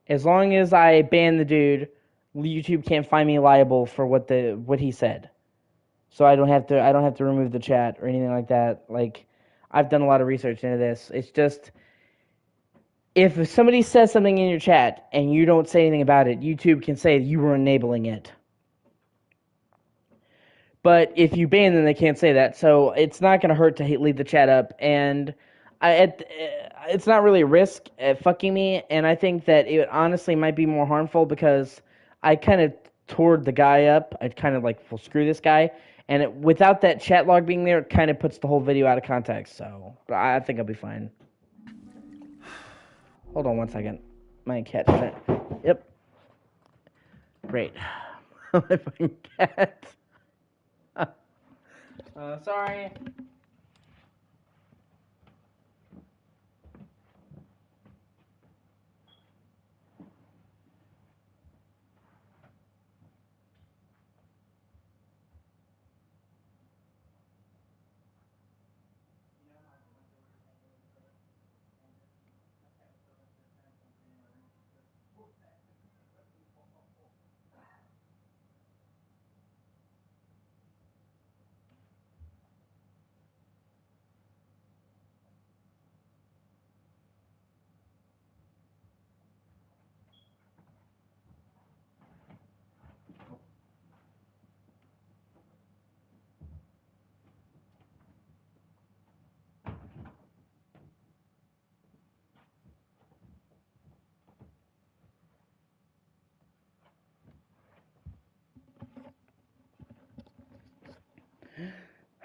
As long as I ban the dude, YouTube can't find me liable for what he said. So I don't have to remove the chat or anything like that. Like, I've done a lot of research into this. It's just if somebody says something in your chat and you don't say anything about it, YouTube can say you were enabling it. But if you ban them, they can't say that. So it's not going to hurt to leave the chat up. And it's not really a risk at fucking me. And I think that it honestly might be more harmful because I kind of toured the guy up. I kind of like, well, screw this guy. And without that chat log being there, it kind of puts the whole video out of context. So I think I'll be fine. Hold on 1 second. My cat did it. Yep. Great. My fucking cat. Sorry.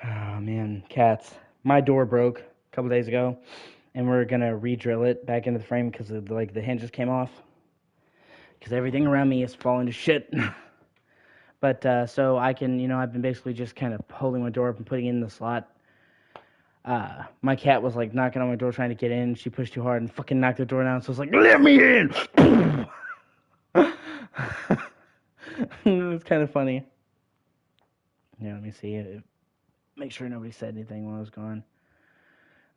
Oh man, cats. My door broke a couple days ago, and we're gonna re-drill it back into the frame because the hinges came off. Because everything around me is falling to shit. But so I can, I've been basically just kind of holding my door up and putting it in the slot. My cat was like knocking on my door trying to get in. She pushed too hard and fucking knocked the door down. So I was like, "Let me in!" It was kind of funny. Yeah, let me see it. Make sure nobody said anything while I was gone.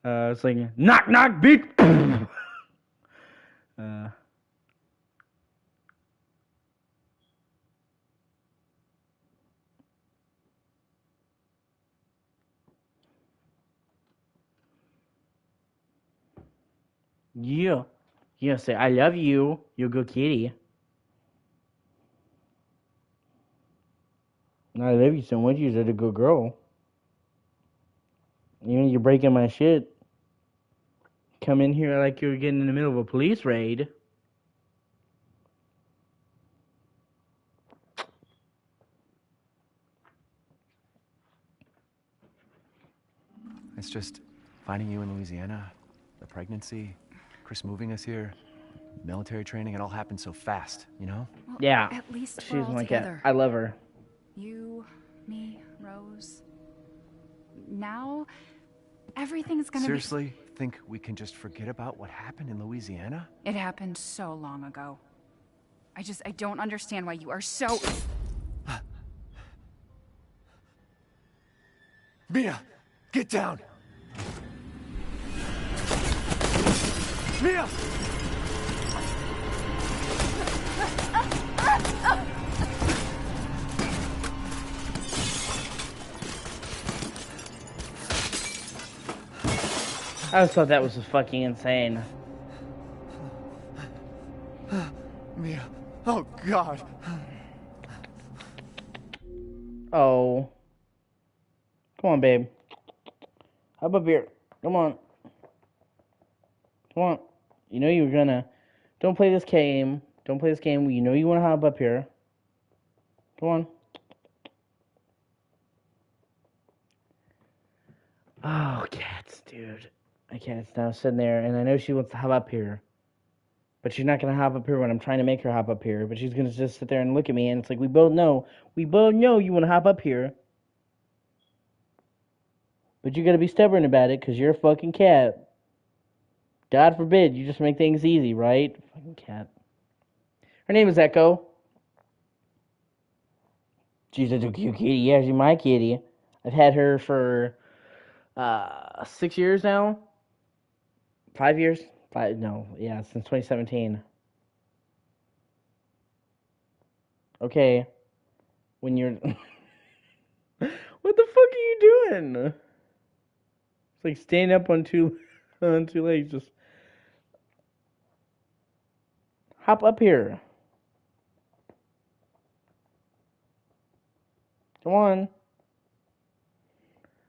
It's like, knock, knock, bitch. uh, yeah. Yeah, say, I love you. You're a good kitty. I love you so much. You're such a good girl. You're breaking my shit. Come in here like you're getting in the middle of a police raid. It's just finding you in Louisiana, the pregnancy, Chris moving us here, military training, it all happened so fast, you know? Well, Yeah. at least She's we're all my together. cat. I love her. You, me, Rose. Now, everything's gonna Seriously, think we can just forget about what happened in Louisiana? It happened so long ago. I don't understand why you are so... Mia, get down! Mia! I just thought that was fucking insane. Mia, oh God! Oh. Come on, babe. Hop up here. Come on. Come on. You know you were gonna. Don't play this game. Don't play this game. You know you want to hop up here. Come on. Oh, cats, dude. My cat's now sitting there, and I know she wants to hop up here. But she's not going to hop up here when I'm trying to make her hop up here. But she's going to just sit there and look at me, and it's like, we both know you want to hop up here. But you got to be stubborn about it, because you're a fucking cat. God forbid, you just make things easy, right? Fucking cat. Her name is Echo. She's a cute kitty. Yeah, she's my kitty. I've had her for 6 years now. 5 years? Since 2017. Okay, when you're... What the fuck are you doing? It's like standing up on two legs, just... Hop up here. Come on.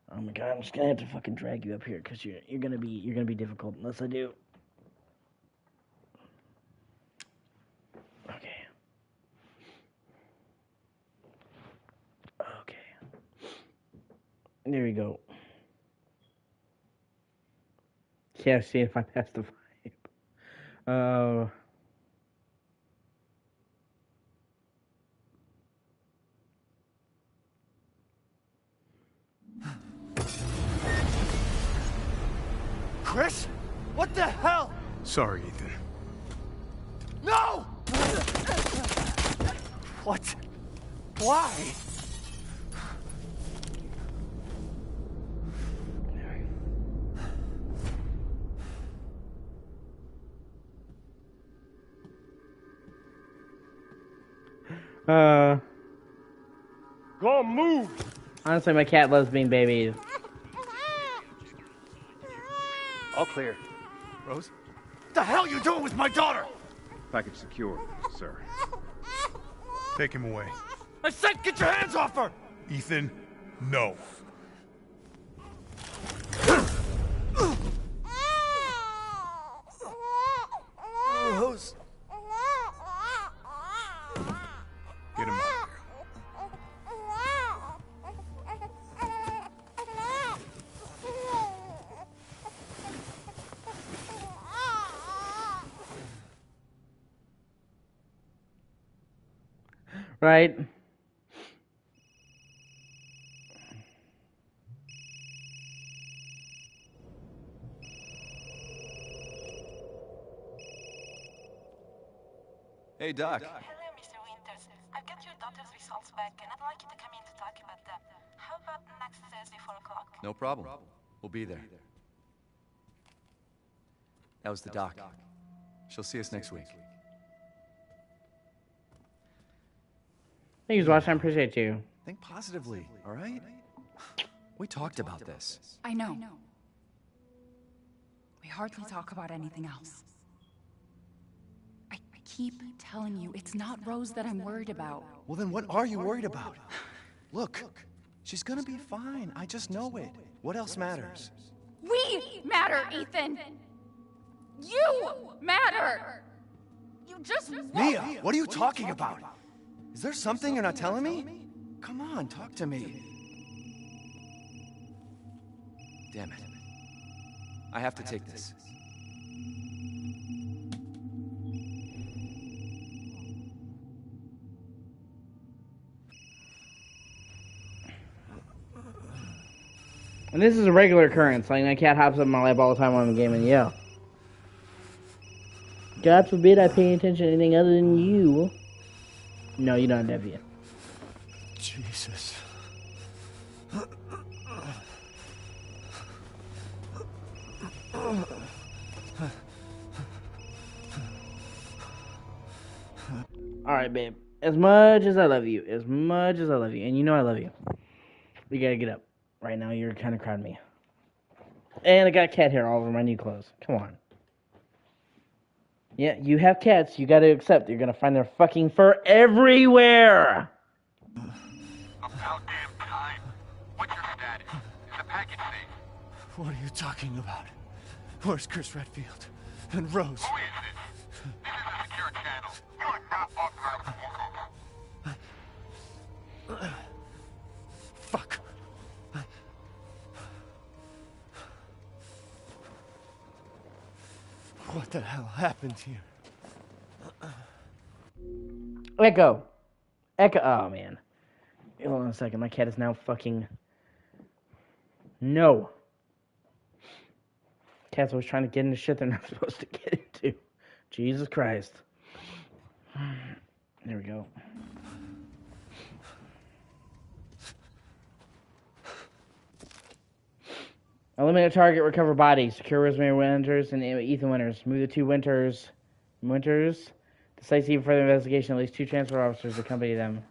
Oh my god, I'm just gonna have to fucking drag you up here because you're gonna be difficult unless I do. Okay. Okay. There we go. Yeah, see if I pass the vibe. Chris? What the hell? Sorry, Ethan. No! What? Why? Go move! Honestly, my cat loves being babied. All clear. Rose? What the hell are you doing with my daughter? Package secure, sir. Take him away. I said get your hands off her! Ethan, no. Rose. Get him out of here. Right? Hey, Doc. Hello, Mr. Winters. I've got your daughter's results back, and I'd like you to come in to talk about them. How about next Thursday, 4 o'clock? No problem. We'll be there. That was the doc. She'll see us next week. Thanks for watching. I appreciate you. Think positively, all right? We talked about this. I know. We hardly talk about anything else. I keep telling you, it's not Rose that I'm worried about. Well, then what are you worried about? Look, she's gonna be fine. I just know it. What else matters? We matter, Ethan! You matter! You just won't. Mia, what are you talking about? Is there something you're not telling me? Come on, talk to me. Damn it. I have to take this. And this is a regular occurrence. Like, my cat hops up in my lap all the time when I'm gaming. Yeah. God forbid I pay attention to anything other than you. No, you don't have you. Jesus. Alright, babe. As much as I love you, and you know I love you, we gotta get up. Right now, you're kind of crowding me. And I got cat hair all over my new clothes. Come on. Yeah, you have cats. You gotta accept. You're gonna find their fucking fur everywhere. About damn time. What's your status? Is the package safe? What are you talking about? Where's Chris Redfield? And Rose? Who is this? This is a secure channel. You are not authorized to walk over. Fuck. What the hell happened here? Echo. Echo. Oh, man. Hold on a second. My cat is now fucking... No. Cats always trying to get into shit they're not supposed to get into. Jesus Christ. There we go. Eliminate target, recover body. Secure Rosemary Winters and Ethan Winters. Move the two Winters. Decisive further investigation. At least 2 transfer officers accompany them.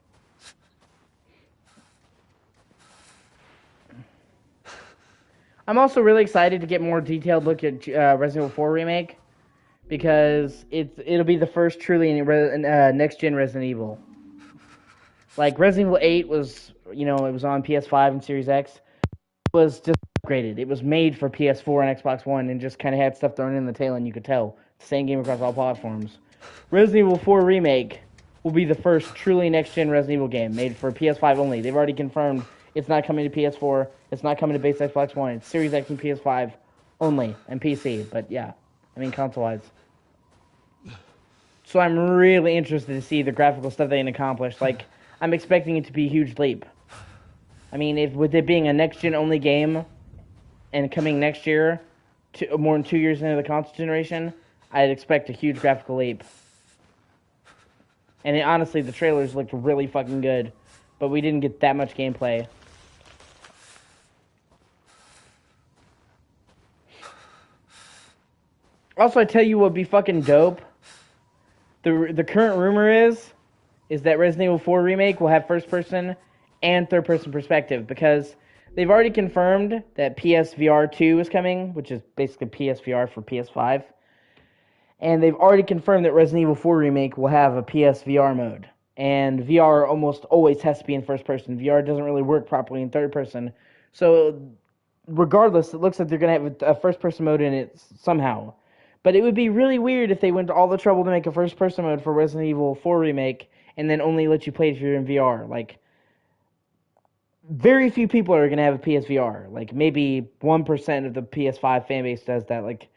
I'm also really excited to get more detailed look at Resident Evil 4 Remake. because it'll be the first truly next gen Resident Evil. Like Resident Evil 8 was, it was on PS5 and Series X. It was just upgraded. It was made for PS4 and Xbox One, and just kind of had stuff thrown in the tail, and you could tell. It's the same game across all platforms. Resident Evil 4 Remake will be the first truly next-gen Resident Evil game made for PS5 only. They've already confirmed it's not coming to PS4. It's not coming to base Xbox One. It's Series X and PS5 only, and PC. But yeah, console-wise. So I'm really interested to see the graphical stuff they can accomplish. Like, I'm expecting it to be a huge leap. I mean, with it being a next-gen only game and coming next year, more than 2 years into the console generation, I'd expect a huge graphical leap. And honestly, the trailers looked really fucking good, but we didn't get that much gameplay. Also, I tell you what would be fucking dope. The current rumor is that Resident Evil 4 Remake will have first-person and third-person perspective, because they've already confirmed that PSVR 2 is coming, which is basically PSVR for PS5. And they've already confirmed that Resident Evil 4 Remake will have a PSVR mode. And VR almost always has to be in first person. VR doesn't really work properly in third person. So, regardless, it looks like they're going to have a first person mode in it somehow. But it would be really weird if they went to all the trouble to make a first person mode for Resident Evil 4 Remake and then only let you play it if you're in VR. Like, very few people are going to have a PSVR. Like, maybe 1% of the PS5 fanbase does that. Like,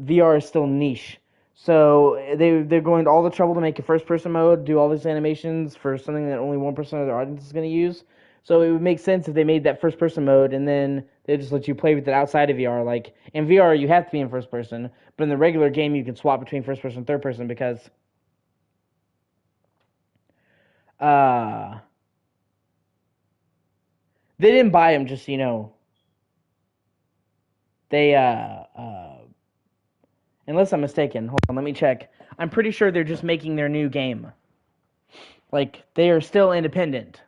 VR is still niche. So they're going to all the trouble to make a first-person mode, do all these animations for something that only 1% of their audience is going to use. So it would make sense if they made that first-person mode, and then they just let you play with it outside of VR. Like, in VR, you have to be in first-person, but in the regular game, you can swap between first-person and third-person, because they didn't buy them, just so you know. They, unless I'm mistaken. Hold on, let me check. I'm pretty sure they're just making their new game. Like, they are still independent.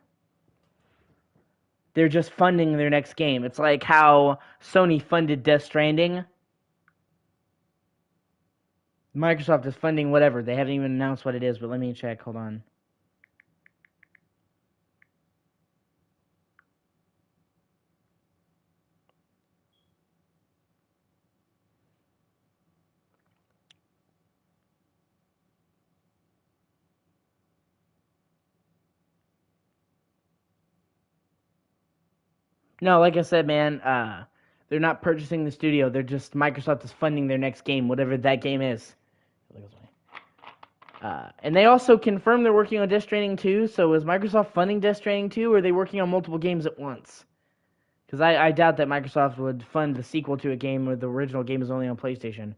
They're just funding their next game. It's like how Sony funded Death Stranding. Microsoft is funding whatever. They haven't even announced what it is, but let me check. Hold on. No, like I said, man, they're not purchasing the studio. They're just, Microsoft is funding their next game, whatever that game is. And they also confirmed they're working on Death Stranding 2, so is Microsoft funding Death Stranding 2, or are they working on multiple games at once? Because I doubt that Microsoft would fund the sequel to a game where the original game is only on PlayStation.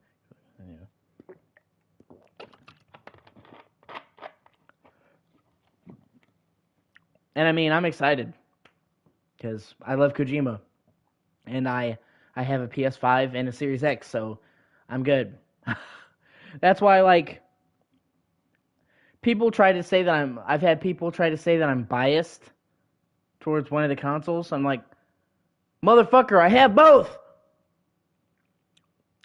And I mean, I'm excited, because I love Kojima, and I have a PS5 and a Series X, so I'm good. That's why, like, I've had people try to say that I'm biased towards one of the consoles. I'm like, motherfucker, I have both.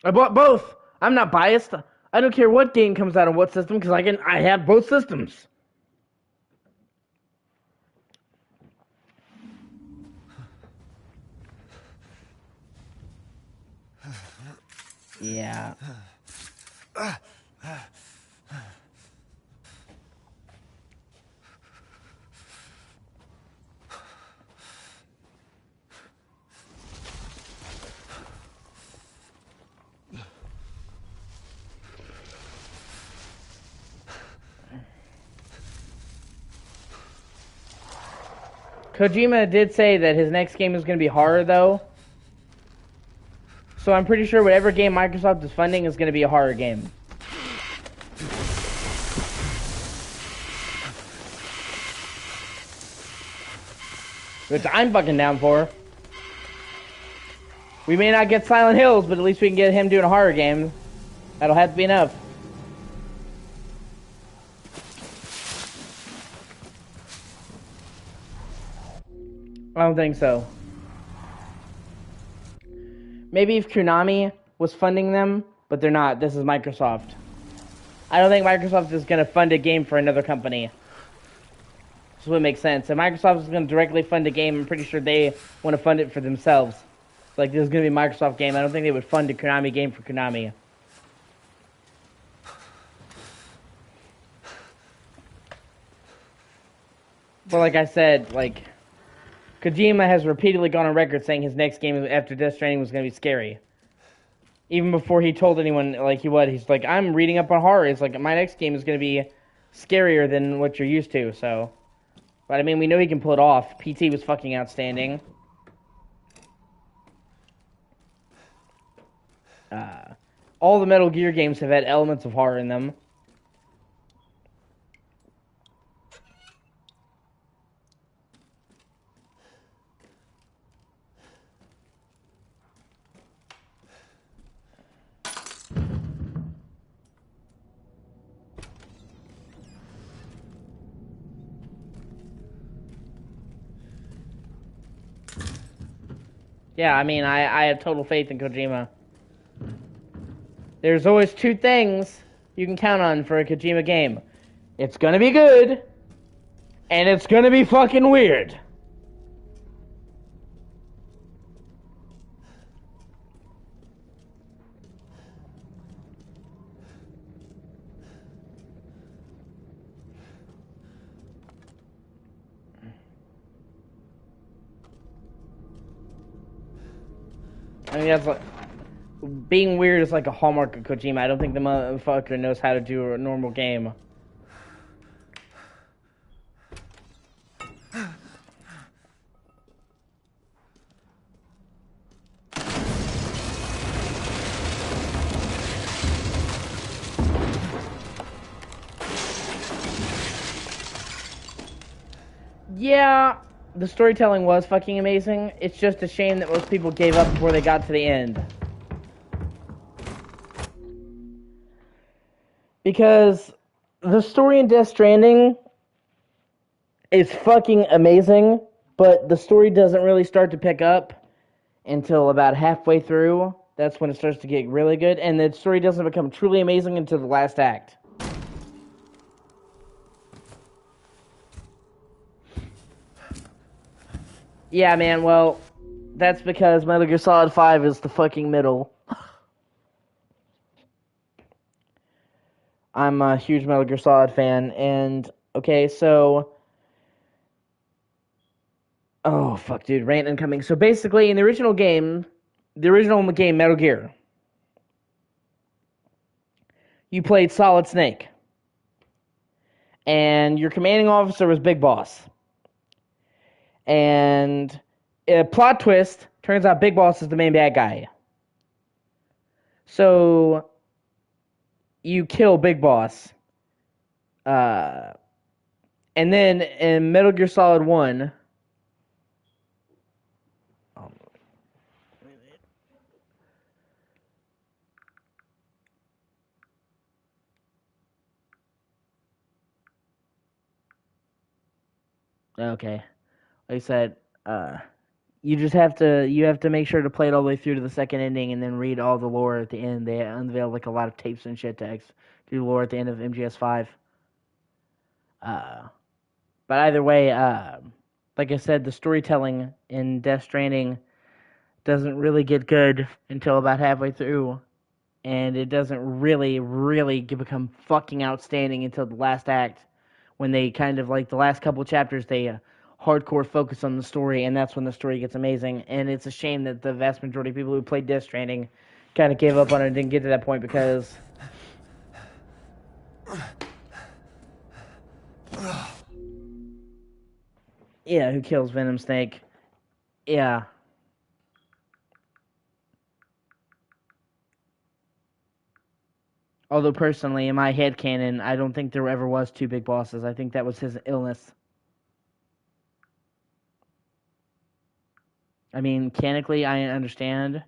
I bought both. I'm not biased. I don't care what game comes out on what system, because I have both systems. Yeah. Kojima did say that his next game is going to be horror, though. So I'm pretty sure whatever game Microsoft is funding is going to be a horror game. Which I'm fucking down for. We may not get Silent Hills, but at least we can get him doing a horror game. That'll have to be enough. I don't think so. Maybe if Konami was funding them, but they're not. This is Microsoft. I don't think Microsoft is going to fund a game for another company. This would make sense. If Microsoft is going to directly fund a game, I'm pretty sure they want to fund it for themselves. Like, this is going to be a Microsoft game. I don't think they would fund a Konami game for Konami. But like I said, like, Kojima has repeatedly gone on record saying his next game after Death Stranding was going to be scary. Even before he told anyone, like, he's like, I'm reading up on horror. It's like, my next game is going to be scarier than what you're used to, so. But, I mean, we know he can pull it off. PT was fucking outstanding. All the Metal Gear games have had elements of horror in them. Yeah, I mean, I have total faith in Kojima. There's always two things you can count on for a Kojima game. It's gonna be good, and it's gonna be fucking weird. I mean, that's like, being weird is like a hallmark of Kojima. I don't think the motherfucker knows how to do a normal game. Yeah, the storytelling was fucking amazing. It's just a shame that most people gave up before they got to the end. Because the story in Death Stranding is fucking amazing, but the story doesn't really start to pick up until about halfway through. That's when it starts to get really good, and the story doesn't become truly amazing until the last act. Yeah, man, well, that's because Metal Gear Solid 5 is the fucking middle. I'm a huge Metal Gear Solid fan, and, okay, so... Oh, fuck, dude, rant incoming. So basically, in the original game, Metal Gear, you played Solid Snake. And your commanding officer was Big Boss. And a plot twist, turns out Big Boss is the main bad guy. So you kill Big Boss. And then in Metal Gear Solid 1... Okay. Like I said, you have to make sure to play it all the way through to the second ending and then read all the lore at the end. They unveil like a lot of tapes and shit to do lore at the end of MGS5. But either way, like I said, the storytelling in Death Stranding doesn't really get good until about halfway through, and it doesn't really become fucking outstanding until the last act, when they kind of, like, the last couple chapters, they hardcore focus on the story, and that's when the story gets amazing. And it's a shame that the vast majority of people who played Death Stranding kind of gave up on it and didn't get to that point, because... Yeah, who kills Venom Snake? Yeah. Although personally, in my headcanon, I don't think there ever was two big bosses. I think that was his illness. I mean, mechanically, I understand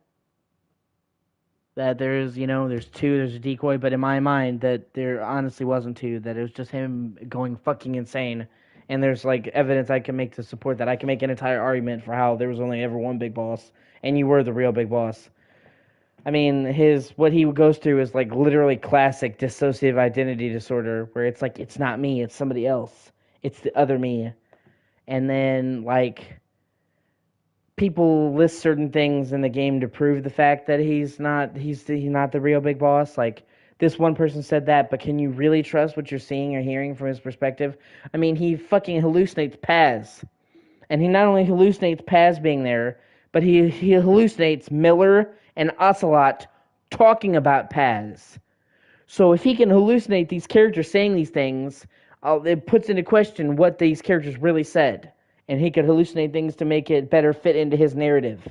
that there's two, there's a decoy, but in my mind, that there honestly wasn't two, that it was just him going fucking insane. And there's, like, evidence I can make to support that. I can make an entire argument for how there was only ever one big boss, and you were the real big boss. I mean, what he goes through is like literally classic dissociative identity disorder, where it's like it's not me, it's somebody else, it's the other me, and then like people list certain things in the game to prove the fact that he's not the real big boss. Like this one person said that, but can you really trust what you're seeing or hearing from his perspective? I mean, he fucking hallucinates Paz, and he not only hallucinates Paz being there, but he hallucinates Miller and Ocelot talking about Paz. So if he can hallucinate these characters saying these things, it puts into question what these characters really said. And he could hallucinate things to make it better fit into his narrative.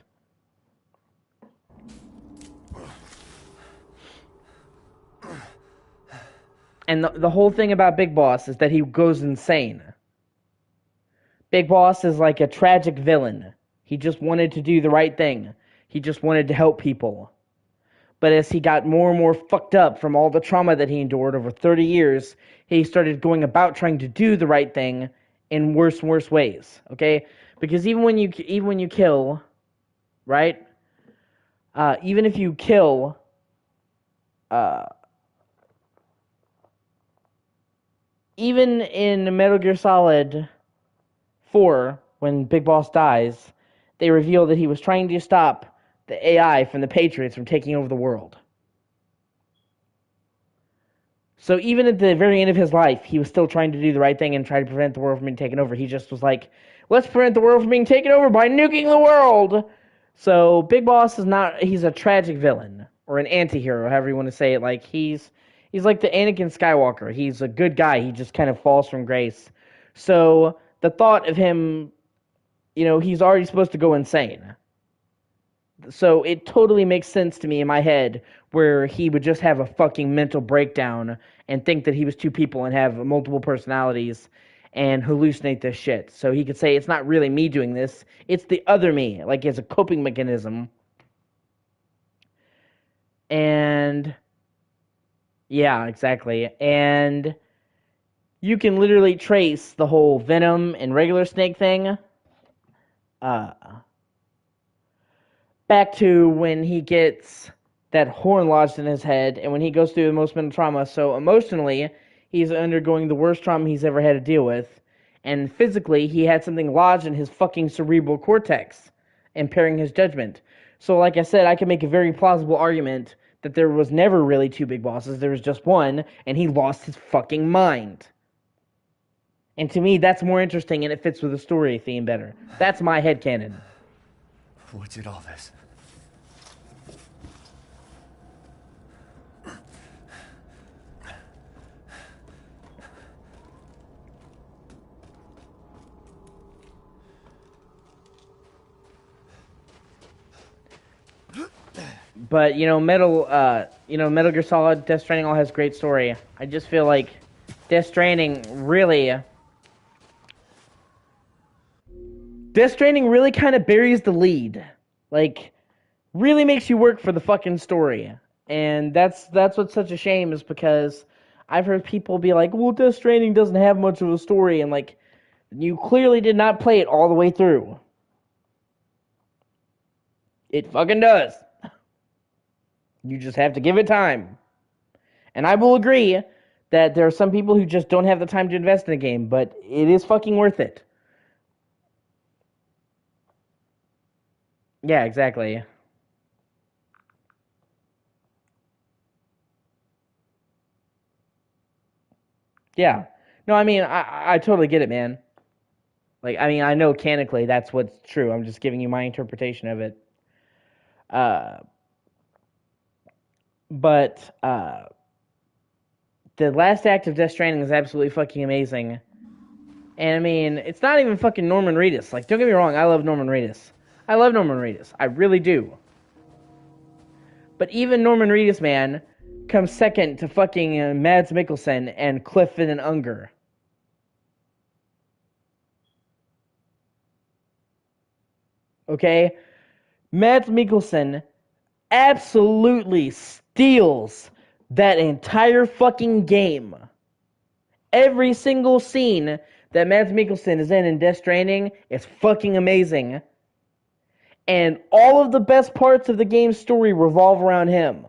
And the whole thing about Big Boss is that he goes insane. Big Boss is like a tragic villain. He just wanted to do the right thing. He just wanted to help people. But as he got more and more fucked up from all the trauma that he endured over 30 years, he started going about trying to do the right thing in worse and worse ways. Okay, because even when you kill, right? Even if you kill, even in Metal Gear Solid 4, when Big Boss dies, they reveal that he was trying to stop the AI from the Patriots from taking over the world. So even at the very end of his life, he was still trying to do the right thing and try to prevent the world from being taken over. He just was like, let's prevent the world from being taken over by nuking the world. So Big Boss is not, he's a tragic villain, or an anti-hero, however you want to say it. Like, he's like the Anakin Skywalker. He's a good guy. He just kind of falls from grace. So the thought of him, he's already supposed to go insane. So it totally makes sense to me in my head where he would just have a fucking mental breakdown and think that he was two people and have multiple personalities and hallucinate this shit. So he could say, it's not really me doing this, it's the other me, like it's a coping mechanism. And yeah, exactly. And you can literally trace the whole Venom and regular Snake thing back to when he gets that horn lodged in his head and when he goes through emotional trauma. So emotionally, he's undergoing the worst trauma he's ever had to deal with. And physically, he had something lodged in his fucking cerebral cortex, impairing his judgment. So like I said, I can make a very plausible argument that there was never really two big bosses. There was just one, and he lost his fucking mind. And to me, that's more interesting, and it fits with the story theme better. That's my headcanon. What did all this? But Metal Gear Solid, Death Stranding all has great story. I just feel like Death Stranding really kind of buries the lead. Like, really makes you work for the fucking story. And that's what's such a shame, is because I've heard people be like, well, Death Stranding doesn't have much of a story, and like, you clearly did not play it all the way through. It fucking does. You just have to give it time. And I will agree that there are some people who just don't have the time to invest in a game, but it is fucking worth it. Yeah, exactly. Yeah. No, I mean, I totally get it, man. Like, I mean, I know canonically that's what's true. I'm just giving you my interpretation of it. But the last act of Death Stranding is absolutely fucking amazing. And I mean, it's not even fucking Norman Reedus. Like, don't get me wrong, I love Norman Reedus. I really do. But even Norman Reedus, man, comes second to fucking Mads Mikkelsen and Cliff and Unger. Okay? Mads Mikkelsen absolutely steals that entire fucking game. Every single scene that Mads Mikkelsen is in Death Stranding is fucking amazing. And all of the best parts of the game's story revolve around him.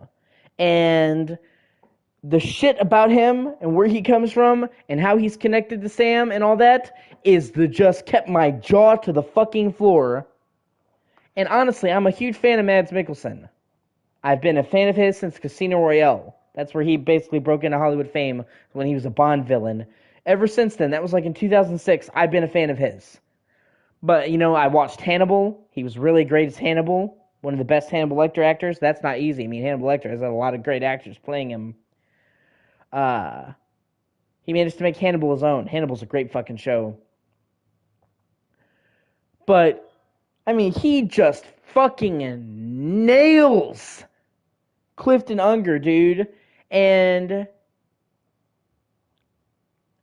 And the shit about him and where he comes from and how he's connected to Sam and all that is the just kept my jaw to the fucking floor. And honestly, I'm a huge fan of Mads Mikkelsen. I've been a fan of his since Casino Royale. That's where he basically broke into Hollywood fame when he was a Bond villain. Ever since then, that was like in 2006, I've been a fan of his. But, you know, I watched Hannibal. He was really great as Hannibal. One of the best Hannibal Lecter actors. That's not easy. I mean, Hannibal Lecter has had a lot of great actors playing him. He managed to make Hannibal his own. Hannibal's a great fucking show. But, I mean, he just fucking nails Clifton Unger, dude. And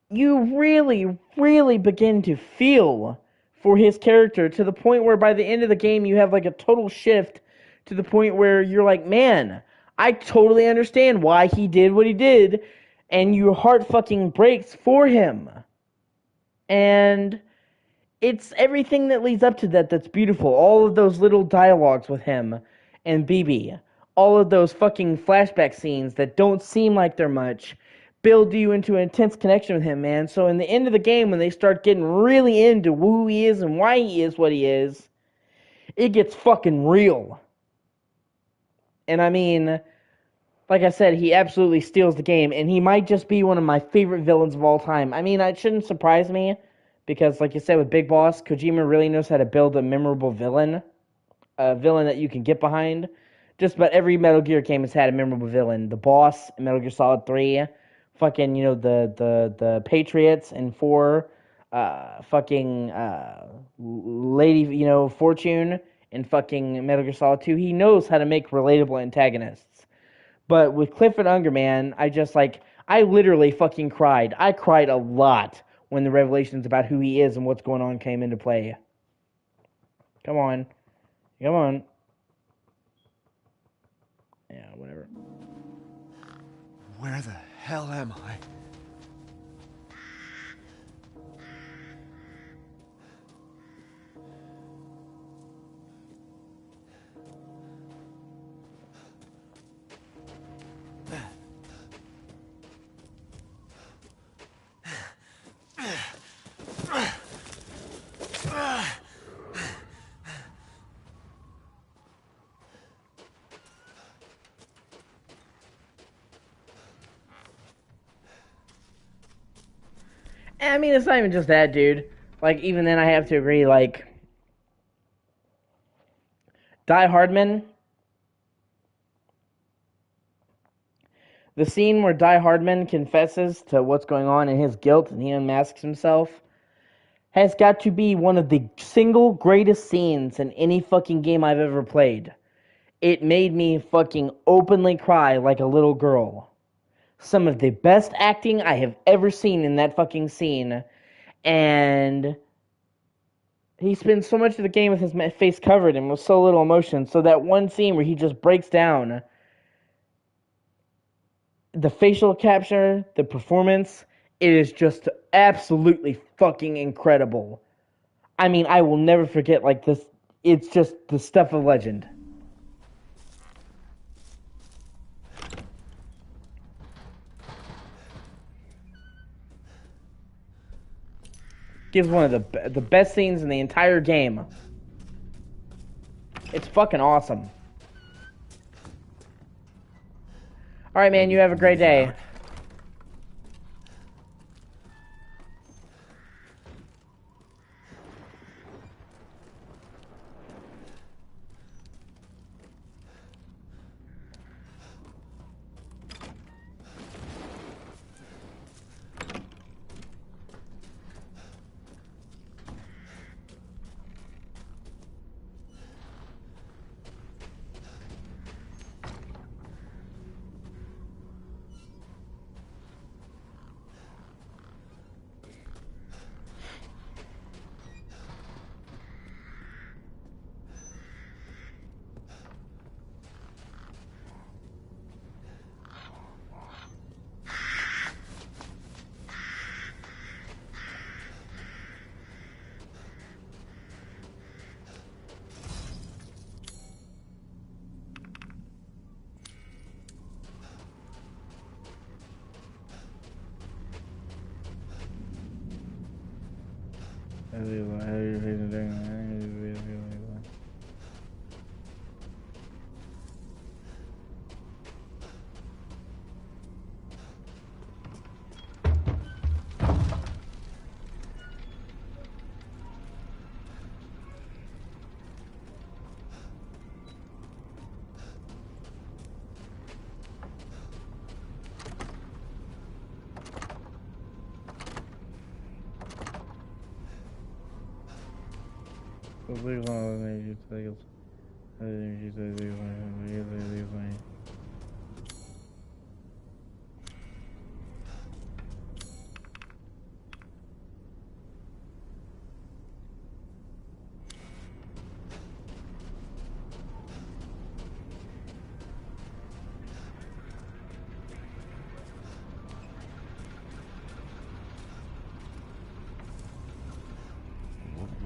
you really, really begin to feel for his character to the point where by the end of the game you have like a total shift to the point where you're like, man, I totally understand why he did what he did, and your heart fucking breaks for him. And it's everything that leads up to that that's beautiful. All of those little dialogues with him and BB. All of those fucking flashback scenes that don't seem like they're much build you into an intense connection with him, man. So in the end of the game, when they start getting really into who he is and why he is what he is, it gets fucking real. And I mean, like I said, he absolutely steals the game, and he might just be one of my favorite villains of all time. I mean, it shouldn't surprise me, because like you said with Big Boss, Kojima really knows how to build a memorable villain. A villain that you can get behind. Just about every Metal Gear game has had a memorable villain. The Boss in Metal Gear Solid 3, fucking, you know, the Patriots in 4, fucking Lady, you know, Fortune in fucking Metal Gear Solid 2. He knows how to make relatable antagonists. But with Clifford Unger, man, I literally fucking cried. I cried a lot when the revelations about who he is and what's going on came into play. Come on. Come on. Yeah, whatever. Where the hell am I? I mean, it's not even just that, dude. Like, even then, I have to agree, like, Die Hardman, the scene where Die Hardman confesses to what's going on and his guilt and he unmasks himself, has got to be one of the single greatest scenes in any fucking game I've ever played. It made me fucking openly cry like a little girl. Some of the best acting I have ever seen in that fucking scene, and he spends so much of the game with his face covered and with so little emotion. So that one scene where he just breaks down, the facial capture, the performance, it is just absolutely fucking incredible. I mean, I will never forget like this. It's just the stuff of legend. Gives one of the best scenes in the entire game. It's fucking awesome. All right, man. You have a great day.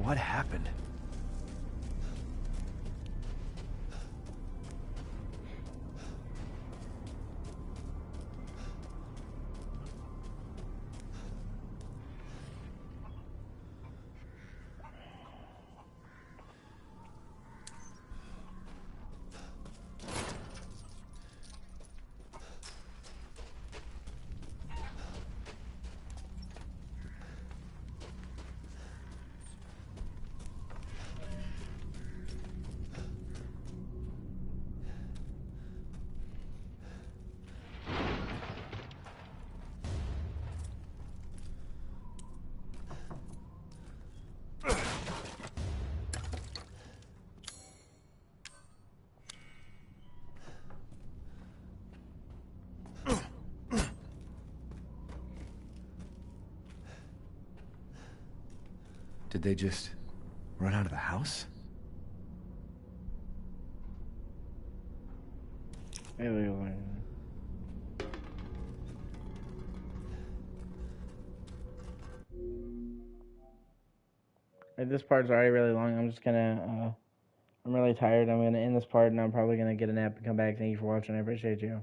What happened? Did they just run out of the house? This part's already really long. I'm just gonna. I'm really tired. I'm gonna end this part, and I'm probably gonna get a nap and come back. Thank you for watching. I appreciate you.